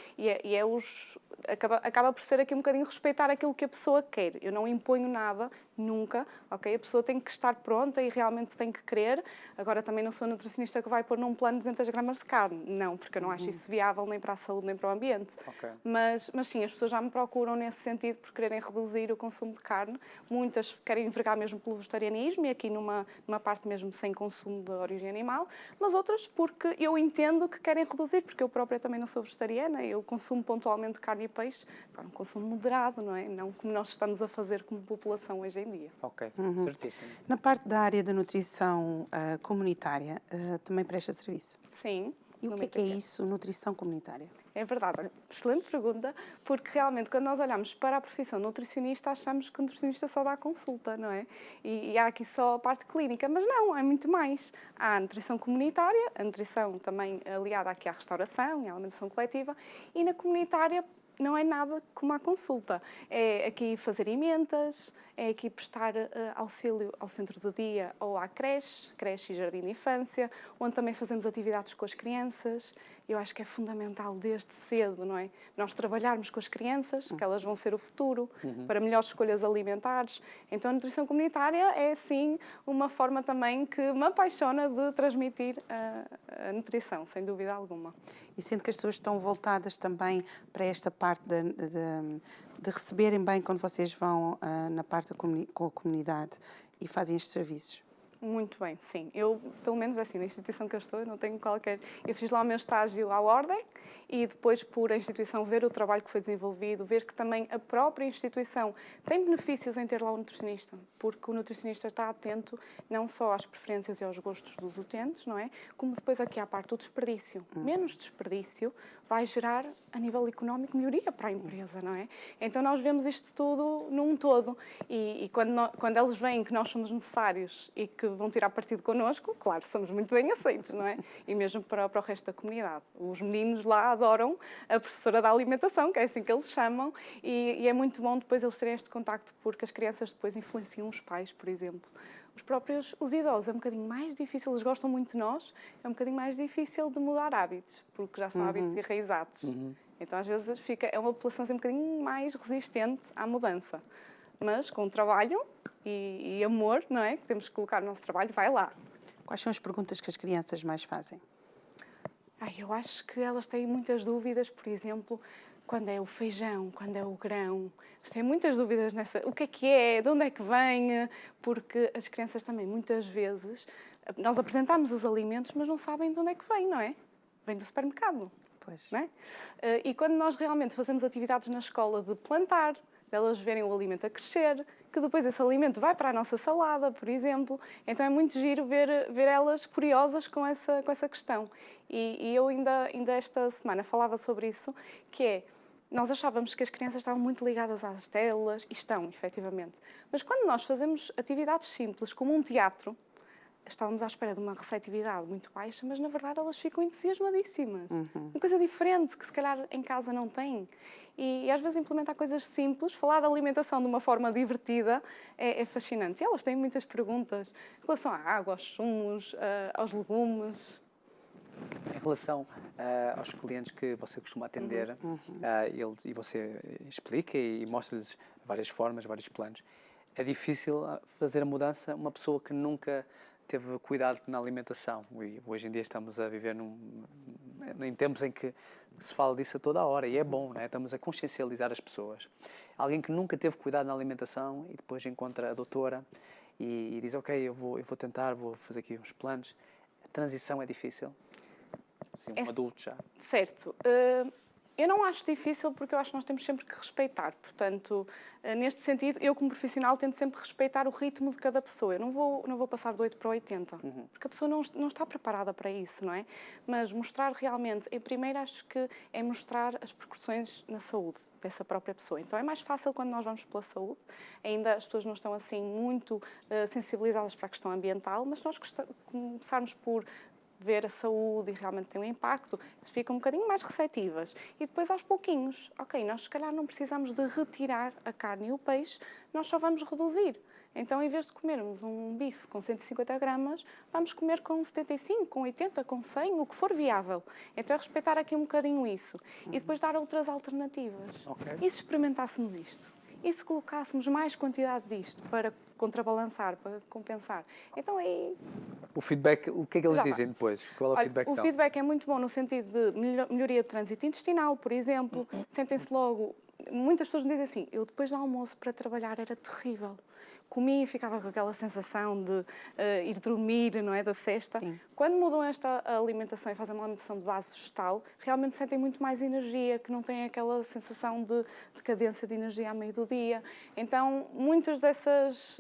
Acaba por ser aqui um bocadinho respeitar aquilo que a pessoa quer. Eu não imponho nada, nunca, ok? A pessoa tem que estar pronta e realmente tem que querer. Agora, também não sou nutricionista que vai pôr num plano 200 gramas de carne. Não, porque eu não acho isso viável nem para a saúde nem para o ambiente. Okay. Mas sim, as pessoas já me procuram nesse sentido por quererem reduzir o consumo de carne. Muitas querem envergar mesmo pelo vegetarianismo e aqui numa parte mesmo sem consumo de origem animal, mas outras porque eu entendo que querem reduzir, porque eu própria também não sou vegetariana, eu consumo pontualmente carne e peixe, agora um consumo moderado, não é? Não como nós estamos a fazer como população hoje em dia. Ok, certíssimo. Na parte da área da nutrição comunitária, também presta serviço? Sim. E o que é isso, nutrição comunitária? É verdade, olha, excelente pergunta, porque realmente quando nós olhamos para a profissão nutricionista, achamos que o nutricionista só dá consulta, não é? E há aqui só a parte clínica, mas não, é muito mais. Há a nutrição comunitária, a nutrição também aliada aqui à restauração e à alimentação coletiva, e na comunitária não é nada como a consulta. É aqui fazer emendas, é aqui prestar auxílio ao centro de dia ou à creche e jardim de infância, onde também fazemos atividades com as crianças. Eu acho que é fundamental desde cedo, não é? Nós trabalharmos com as crianças, que elas vão ser o futuro, para melhores escolhas alimentares. Então a nutrição comunitária é, sim, uma forma também que me apaixona de transmitir a nutrição, sem dúvida alguma. E sendo que as pessoas estão voltadas também para esta parte de receberem bem quando vocês vão na parte com a comunidade e fazem estes serviços? Muito bem, sim. Eu, pelo menos assim, na instituição que eu estou, eu não tenho qualquer... Eu fiz lá o meu estágio à ordem e depois, por a instituição ver o trabalho que foi desenvolvido, ver que também a própria instituição tem benefícios em ter lá um nutricionista, porque o nutricionista está atento não só às preferências e aos gostos dos utentes, não é? Como depois aqui à parte do desperdício. Menos desperdício vai gerar, a nível económico, melhoria para a empresa, não é? Então nós vemos isto tudo num todo e quando eles veem que nós somos necessários e que que vão tirar partido connosco, claro, somos muito bem aceitos, não é? E mesmo para o resto da comunidade. Os meninos lá adoram a professora da alimentação, que é assim que eles chamam, e é muito bom depois eles terem este contacto, porque as crianças depois influenciam os pais, por exemplo. Os idosos é um bocadinho mais difícil, eles gostam muito de nós, é um bocadinho mais difícil de mudar hábitos, porque já são hábitos enraizados. Então, às vezes, é uma população assim, um bocadinho mais resistente à mudança. Mas com trabalho e amor, não é? Que temos que colocar no nosso trabalho, vai lá. Quais são as perguntas que as crianças mais fazem? Eu acho que elas têm muitas dúvidas, por exemplo, quando é o feijão, quando é o grão. Eles têm muitas dúvidas nessa. O que é? De onde é que vem? Porque as crianças também, muitas vezes, nós apresentamos os alimentos, mas não sabem de onde é que vem, não é? Vem do supermercado. Pois. Não é? E quando nós realmente fazemos atividades na escola de plantar, delas verem o alimento a crescer, que depois esse alimento vai para a nossa salada, por exemplo. Então é muito giro ver elas curiosas com essa questão. E eu ainda esta semana falava sobre isso, que é, nós achávamos que as crianças estavam muito ligadas às telas, e estão, efetivamente. Mas quando nós fazemos atividades simples, como um teatro, estávamos à espera de uma receptividade muito baixa, mas na verdade elas ficam entusiasmadíssimas. Uma coisa diferente que se calhar em casa não têm. E às vezes implementar coisas simples, falar da alimentação de uma forma divertida é fascinante. E elas têm muitas perguntas em relação à água, aos sumos, aos legumes. Em relação aos clientes que você costuma atender, e você explica e mostra-lhes várias formas, vários planos, é difícil fazer a mudança uma pessoa que nunca teve cuidado na alimentação. E hoje em dia estamos a viver em tempos em que se fala disso a toda a hora, e é bom, né? Estamos a consciencializar as pessoas. Alguém que nunca teve cuidado na alimentação e depois encontra a doutora e diz, ok, eu vou tentar, vou fazer aqui uns planos. A transição é difícil. Sim, adulto já. Certo. Eu não acho difícil porque eu acho que nós temos sempre que respeitar. Portanto, neste sentido, eu como profissional tento sempre respeitar o ritmo de cada pessoa. Eu não vou passar de 8 para 80, porque a pessoa não está preparada para isso, não é? Mas mostrar realmente, em primeiro acho que é mostrar as repercussões na saúde dessa própria pessoa. Então é mais fácil quando nós vamos pela saúde. Ainda as pessoas não estão assim muito sensibilizadas para a questão ambiental, mas se nós começarmos por ver a saúde e realmente tem um impacto, ficam um bocadinho mais receptivas. E depois, aos pouquinhos, ok, nós se calhar não precisamos de retirar a carne e o peixe, nós só vamos reduzir. Então, em vez de comermos um bife com 150 gramas, vamos comer com 75, com 80, com 100, o que for viável. Então, é respeitar aqui um bocadinho isso. E depois dar outras alternativas. Okay. E se experimentássemos isto? E se colocássemos mais quantidade disto para contrabalançar, para compensar? Então aí... O feedback, o que é que eles dizem depois? Qual é o feedback? O feedback é muito bom no sentido de melhoria do trânsito intestinal, por exemplo. Sentem-se logo... Muitas pessoas me dizem assim, eu depois do almoço para trabalhar era terrível. Comia e ficava com aquela sensação de ir dormir, não é, da cesta. Sim. Quando mudam esta alimentação e fazem uma alimentação de base vegetal, realmente sentem muito mais energia, que não têm aquela sensação de decadência de energia a meio do dia. Então, muitos desses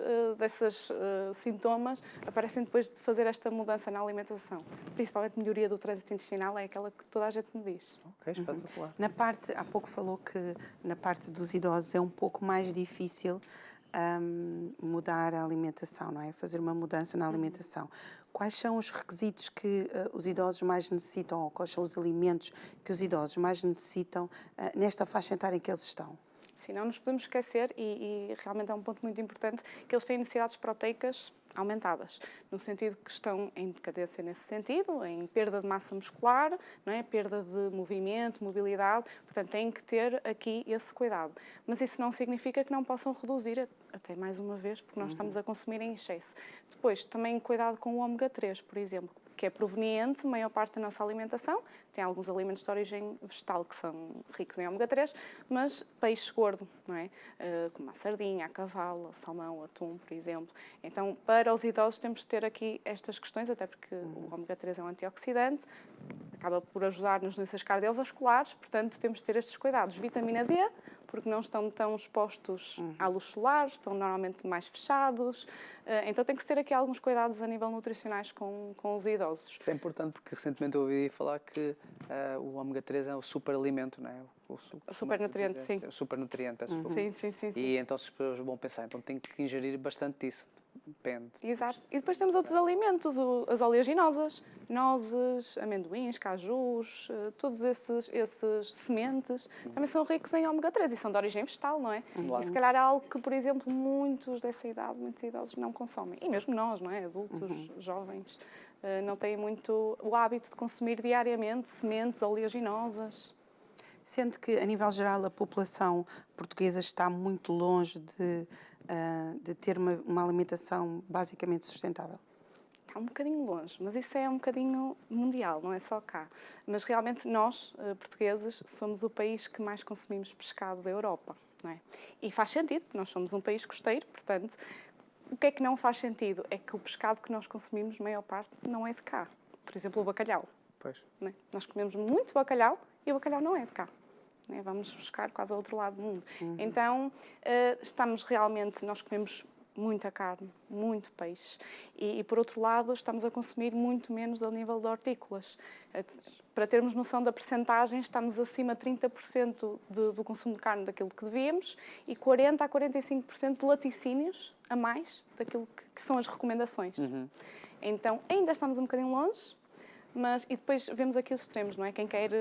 sintomas aparecem depois de fazer esta mudança na alimentação. Principalmente melhoria do trânsito intestinal é aquela que toda a gente me diz. Ok, espetacular. Há pouco falou que na parte dos idosos é um pouco mais difícil mudar a alimentação, não é? Fazer uma mudança na alimentação. Quais são os requisitos que os idosos mais necessitam, ou quais são os alimentos que os idosos mais necessitam nesta faixa etária em que eles estão? Sim, não nos podemos esquecer, e realmente é um ponto muito importante, que eles têm necessidades proteicas aumentadas, no sentido que estão em decadência nesse sentido, em perda de massa muscular, não é? Perda de movimento, mobilidade, portanto têm que ter aqui esse cuidado. Mas isso não significa que não possam reduzir, até mais uma vez, porque nós estamos a consumir em excesso. Depois, também cuidado com o ômega 3, por exemplo, que é proveniente, a maior parte da nossa alimentação, tem alguns alimentos de origem vegetal que são ricos em ômega 3, mas peixe gordo, não é? Como a sardinha, a cavalo, o salmão, o atum, por exemplo. Então, para os idosos temos de ter aqui estas questões, até porque o ômega 3 é um antioxidante, acaba por ajudar nas doenças cardiovasculares, portanto temos de ter estes cuidados. Vitamina D, porque não estão tão expostos à luz solar, estão normalmente mais fechados, então tem que ter aqui alguns cuidados a nível nutricionais com os idosos. Isso é importante porque recentemente eu ouvi falar que o ômega 3 é o superalimento, não é? O supernutriente, sim. O supernutriente, peço desculpa. Sim. E então as pessoas vão pensar, então tem que ingerir bastante disso. depende. Exato. E depois temos outros alimentos, as oleaginosas, nozes, amendoins, cajus, todos esses sementes, também são ricos em ômega 3 e são de origem vegetal, não é? Claro. E se calhar é algo que, por exemplo, muitos dessa idade, muitos idosos não consomem. E mesmo nós, não é? Adultos, jovens, não têm muito o hábito de consumir diariamente sementes oleaginosas. Sente que, a nível geral, a população portuguesa está muito longe de ter uma alimentação basicamente sustentável? Está um bocadinho longe, mas isso é um bocadinho mundial, não é só cá. Mas realmente nós, portugueses, somos o país que mais consumimos pescado da Europa, não é? E faz sentido, porque nós somos um país costeiro, portanto, o que é que não faz sentido? É que o pescado que nós consumimos, maior parte, não é de cá. Por exemplo, o bacalhau. Pois. Não é? Nós comemos muito bacalhau e o bacalhau não é de cá. Não é? Vamos buscar quase ao outro lado do mundo. Então, nós comemos muita carne, muito peixe. E, por outro lado, estamos a consumir muito menos ao nível de hortícolas. Para termos noção da percentagem, estamos acima de 30% do consumo de carne daquilo que devíamos e 40% a 45% de laticínios a mais daquilo que são as recomendações. Então, ainda estamos um bocadinho longe, e depois vemos aqui os extremos, não é? Quem quer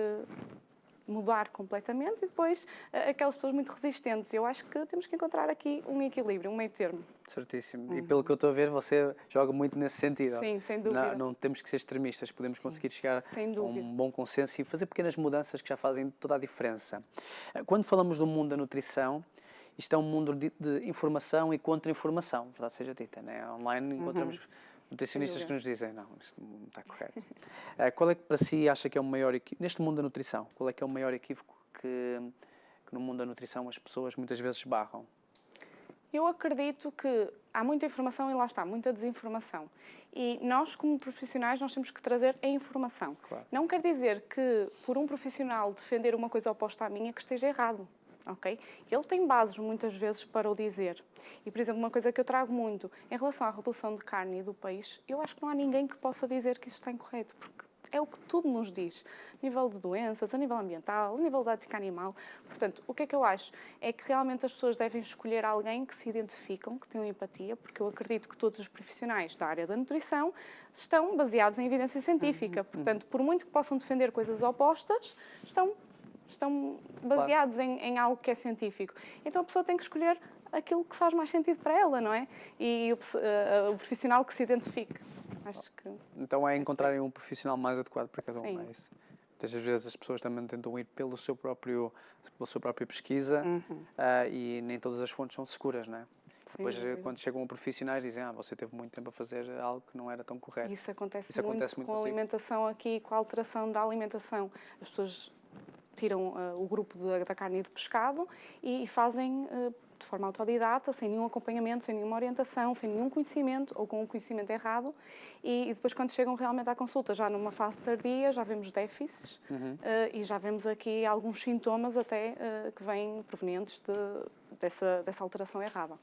mudar completamente e depois aquelas pessoas muito resistentes. Eu acho que temos que encontrar aqui um equilíbrio, um meio termo. Certíssimo. E pelo que eu estou a ver, você joga muito nesse sentido. Sim, sem dúvida. Não temos que ser extremistas, podemos conseguir chegar Sem a dúvida. um bom consenso e fazer pequenas mudanças que já fazem toda a diferença. Quando falamos do mundo da nutrição, isto é um mundo de informação e contra-informação, verdade seja dita, né? Online encontramos nutricionistas que nos dizem, não, isto não está correto. Qual é que para si acha que é o maior equívoco, neste mundo da nutrição, qual é que é o maior equívoco que no mundo da nutrição as pessoas muitas vezes barram? Eu acredito que há muita informação e lá está, muita desinformação. E nós, como profissionais, nós temos que trazer a informação. Claro. Não quer dizer que, por um profissional defender uma coisa oposta à minha, que esteja errado. Okay? Ele tem bases, muitas vezes, para o dizer. E, por exemplo, uma coisa que eu trago muito, em relação à redução de carne e do peixe, eu acho que não há ninguém que possa dizer que isso está incorreto, porque é o que tudo nos diz, a nível de doenças, a nível ambiental, a nível da ética animal. Portanto, o que é que eu acho? É que realmente as pessoas devem escolher alguém que se identificam, que tenham empatia, porque eu acredito que todos os profissionais da área da nutrição estão baseados em evidência científica. Portanto, por muito que possam defender coisas opostas, estão baseados em algo que é científico. Então a pessoa tem que escolher aquilo que faz mais sentido para ela, não é? E o profissional que se identifique. Acho que... Então é encontrarem um profissional mais adequado para cada um, Sim. é isso? Muitas vezes as pessoas também tentam ir pela sua própria pesquisa e nem todas as fontes são seguras, não é? Depois, quando chegam a profissionais, dizem você teve muito tempo a fazer algo que não era tão correto. Isso acontece Isso muito acontece muito com a consigo? alimentação aqui, com a alteração da alimentação. As pessoas tiram o grupo da carne e do pescado e fazem de forma autodidata, sem nenhum acompanhamento, sem nenhuma orientação, sem nenhum conhecimento ou com um conhecimento errado e depois quando chegam realmente à consulta, já numa fase tardia, já vemos déficits e já vemos aqui alguns sintomas até que vêm provenientes dessa alteração errada.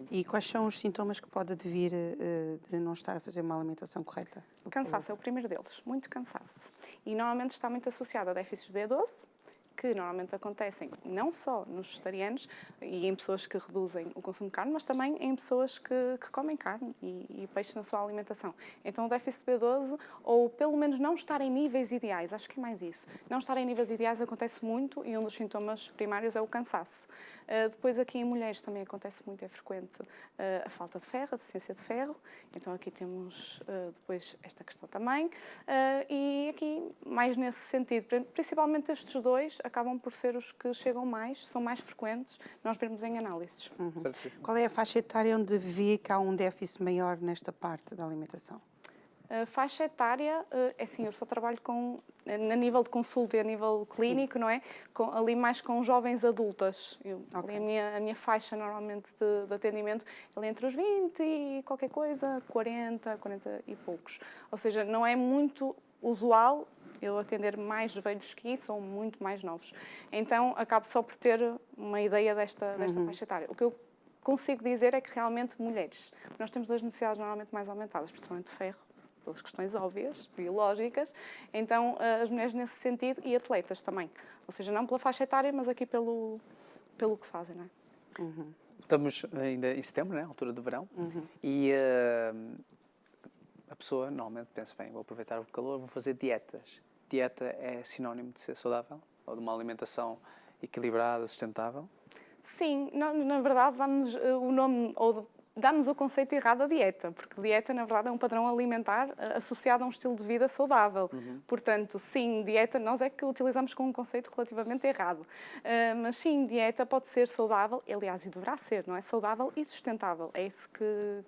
E quais são os sintomas que pode advir de não estar a fazer uma alimentação correta? Cansaço é o primeiro deles, muito cansaço. E normalmente está muito associado a déficits de B12, que normalmente acontecem não só nos vegetarianos e em pessoas que reduzem o consumo de carne, mas também em pessoas que comem carne e peixe na sua alimentação. Então o déficit de B12, ou pelo menos não estar em níveis ideais, acho que é mais isso. Não estar em níveis ideais acontece muito e um dos sintomas primários é o cansaço. Depois aqui em mulheres também acontece muito, é frequente a falta de ferro, a deficiência de ferro. Então aqui temos depois esta questão também. E aqui mais nesse sentido, principalmente estes dois acabam por ser os que chegam mais, são mais frequentes, nós vemos em análises. Qual é a faixa etária onde vê que há um déficit maior nesta parte da alimentação? A faixa etária, é assim, eu só trabalho a nível de consulta e a nível clínico, não é? Ali mais com jovens adultas. Ali a minha faixa normalmente de atendimento é entre os 20 e qualquer coisa, 40 e poucos. Ou seja, não é muito usual eu atender mais velhos que isso ou muito mais novos. Então, acabo só por ter uma ideia desta faixa etária. O que eu consigo dizer é que realmente mulheres, nós temos as necessidades normalmente mais aumentadas, principalmente de ferro, pelas questões óbvias, biológicas, então as mulheres nesse sentido e atletas também. Ou seja, não pela faixa etária, mas aqui pelo que fazem, não é? estamos ainda em setembro, né? Altura do verão, e a pessoa normalmente pensa, bem, vou aproveitar o calor, vou fazer dietas. Dieta é sinónimo de ser saudável? Ou de uma alimentação equilibrada, sustentável? Sim, na verdade damos o nome, ou damos o conceito errado a dieta, porque dieta, na verdade, é um padrão alimentar associado a um estilo de vida saudável. Portanto, sim, dieta, nós é que utilizamos com um conceito relativamente errado. Mas sim, dieta pode ser saudável, aliás, e deverá ser, não é? Saudável e sustentável. É isso que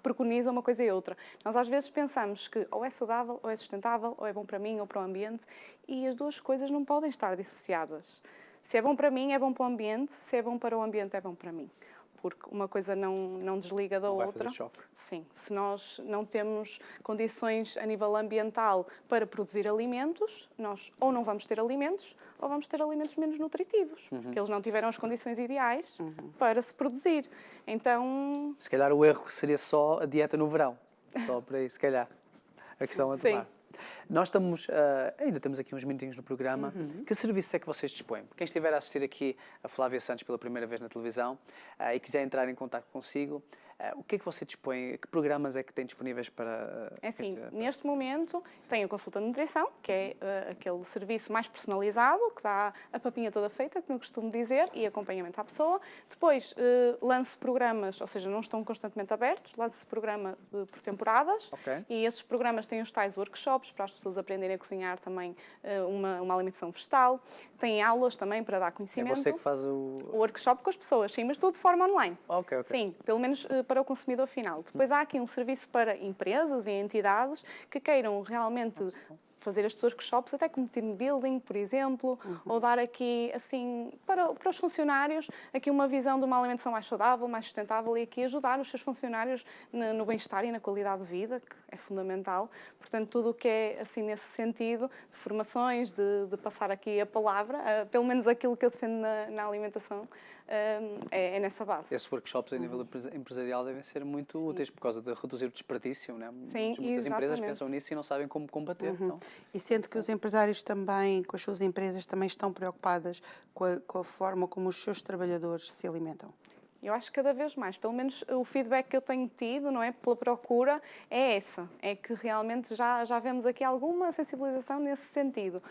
preconiza uma coisa e outra. Nós às vezes pensamos que ou é saudável, ou é sustentável, ou é bom para mim, ou para o ambiente, e as duas coisas não podem estar dissociadas. Se é bom para mim, é bom para o ambiente. Se é bom para o ambiente, é bom para mim. Porque uma coisa não desliga da Vai outra. fazer choque. Sim. Se nós não temos condições a nível ambiental para produzir alimentos, nós ou não vamos ter alimentos, ou vamos ter alimentos menos nutritivos. Porque eles não tiveram as condições ideais para se produzir. Então... Se calhar o erro seria só a dieta no verão. Só por aí, se calhar. A questão a tomar. Sim. Nós ainda temos aqui uns minutinhos no programa. Que serviço é que vocês dispõem? Quem estiver a assistir aqui a Flávia Santos pela primeira vez na televisão e quiser entrar em contato consigo, o que é que você dispõe? Que programas é que tem disponíveis para... É assim, neste momento tenho a consulta de nutrição, que é aquele serviço mais personalizado, que dá a papinha toda feita, como eu costumo dizer, e acompanhamento à pessoa. Depois lanço programas, ou seja, não estão constantemente abertos, lanço programa por temporadas. Ok. E esses programas têm os tais workshops para as pessoas aprenderem a cozinhar também uma alimentação vegetal. Têm aulas também para dar É conhecimento. você que faz O workshop com as pessoas, sim, mas tudo de forma online. Ok. Sim, pelo menos para o consumidor final. Depois há aqui um serviço para empresas e entidades que queiram realmente fazer estes workshops, até como team building, por exemplo, ou dar aqui, assim, para os funcionários, aqui uma visão de uma alimentação mais saudável, mais sustentável e aqui ajudar os seus funcionários no bem-estar e na qualidade de vida, que é fundamental. Portanto, tudo o que é, assim, nesse sentido, de formações, de passar aqui a palavra, pelo menos aquilo que eu defendo na alimentação, é nessa base. Esses workshops a nível empresarial devem ser muito úteis por causa de reduzir o desperdício, né? Sim, Muitas empresas exatamente. pensam nisso e não sabem como combater. Então, E sendo que os empresários também, com as suas empresas, também estão preocupadas com a forma como os seus trabalhadores se alimentam. Eu acho que cada vez mais, pelo menos o feedback que eu tenho tido, não é, pela procura, é essa. É que realmente já vemos aqui alguma sensibilização nesse sentido.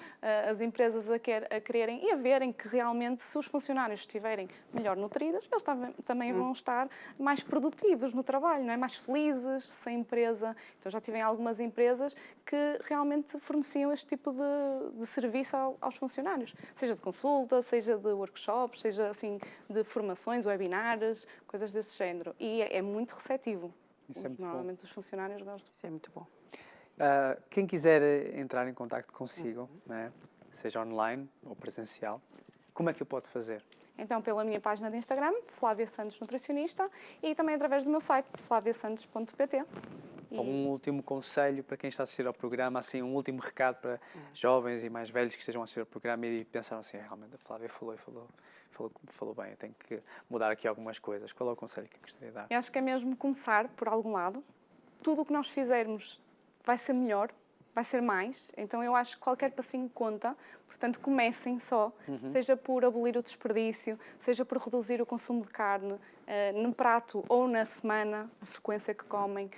As empresas a quererem e a verem que realmente se os funcionários estiverem melhor nutridos, eles também vão estar mais produtivos no trabalho, não é? Mais felizes, sem empresa. Então já tive algumas empresas que realmente forneciam este tipo de serviço aos funcionários. Seja de consulta, seja de workshops, seja assim de formações, webinars, coisas desse género. E é muito receptivo. Isso é muito bom. Normalmente os funcionários gostam. Isso é muito bom. Quem quiser entrar em contacto consigo, né? Seja online ou presencial, como é que eu posso fazer? Então, pela minha página de Instagram, Flávia Santos Nutricionista, e também através do meu site, flaviasantos.pt. Algum último conselho para quem está a assistir ao programa, assim, um último recado para jovens e mais velhos que estejam a assistir ao programa e pensaram assim, realmente a Flávia falou bem, eu tenho que mudar aqui algumas coisas. Qual é o conselho que gostaria de dar? Eu acho que é mesmo começar por algum lado. Tudo o que nós fizermos vai ser melhor, vai ser mais. Então eu acho que qualquer passinho conta. Portanto, comecem só, seja por abolir o desperdício, seja por reduzir o consumo de carne no prato ou na semana, a frequência que comem,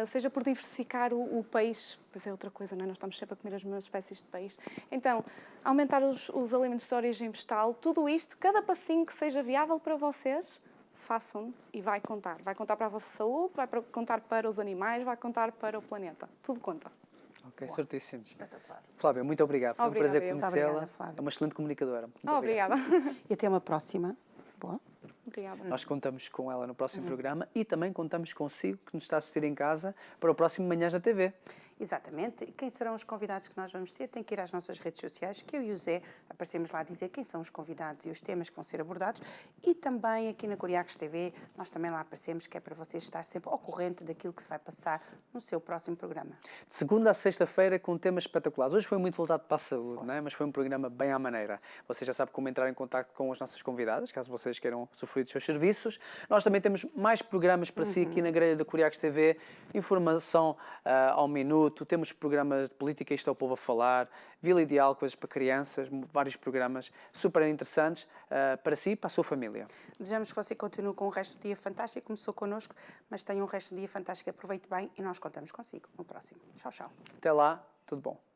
seja por diversificar o peixe, pois é outra coisa, não é? Nós estamos sempre a comer as mesmas espécies de peixe. Então, aumentar os alimentos de origem vegetal, tudo isto, cada passinho que seja viável para vocês, façam e vai contar. Vai contar para a vossa saúde, vai contar para os animais, vai contar para o planeta. Tudo conta. Ok, certíssimo. Espetacular. Flávia, muito obrigado. Foi um Obrigada, prazer eu. conhecê-la. Obrigada, Flávia. É uma excelente comunicadora. Muito obrigado. Obrigada. E até uma próxima. Boa. Obrigada. Nós contamos com ela no próximo programa e também contamos consigo, que nos está a assistir em casa, para o próximo Manhãs na TV. Exatamente. E quem serão os convidados que nós vamos ter? Tem que ir às nossas redes sociais, que eu e o Zé aparecemos lá a dizer quem são os convidados e os temas que vão ser abordados. E também aqui na Curiacos TV, nós também lá aparecemos, que é para vocês estar sempre ao corrente daquilo que se vai passar no seu próximo programa. De segunda a sexta-feira com temas espetaculares. Hoje foi muito voltado para a saúde, não é? Mas foi um programa bem à maneira. Você já sabe como entrar em contato com as nossas convidadas, caso vocês queiram usufruir dos seus serviços. Nós também temos mais programas para si aqui na grelha da Curiacos TV. Informação ao minuto, Minuto, temos programas de política, isto é o povo a falar, Vila Ideal, coisas para crianças, vários programas super interessantes para si e para a sua família. Desejamos que você continue com o resto do dia fantástico. Começou connosco, mas tenha um resto do dia fantástico. Aproveite bem e nós contamos consigo no próximo. Tchau, tchau. Até lá, tudo bom.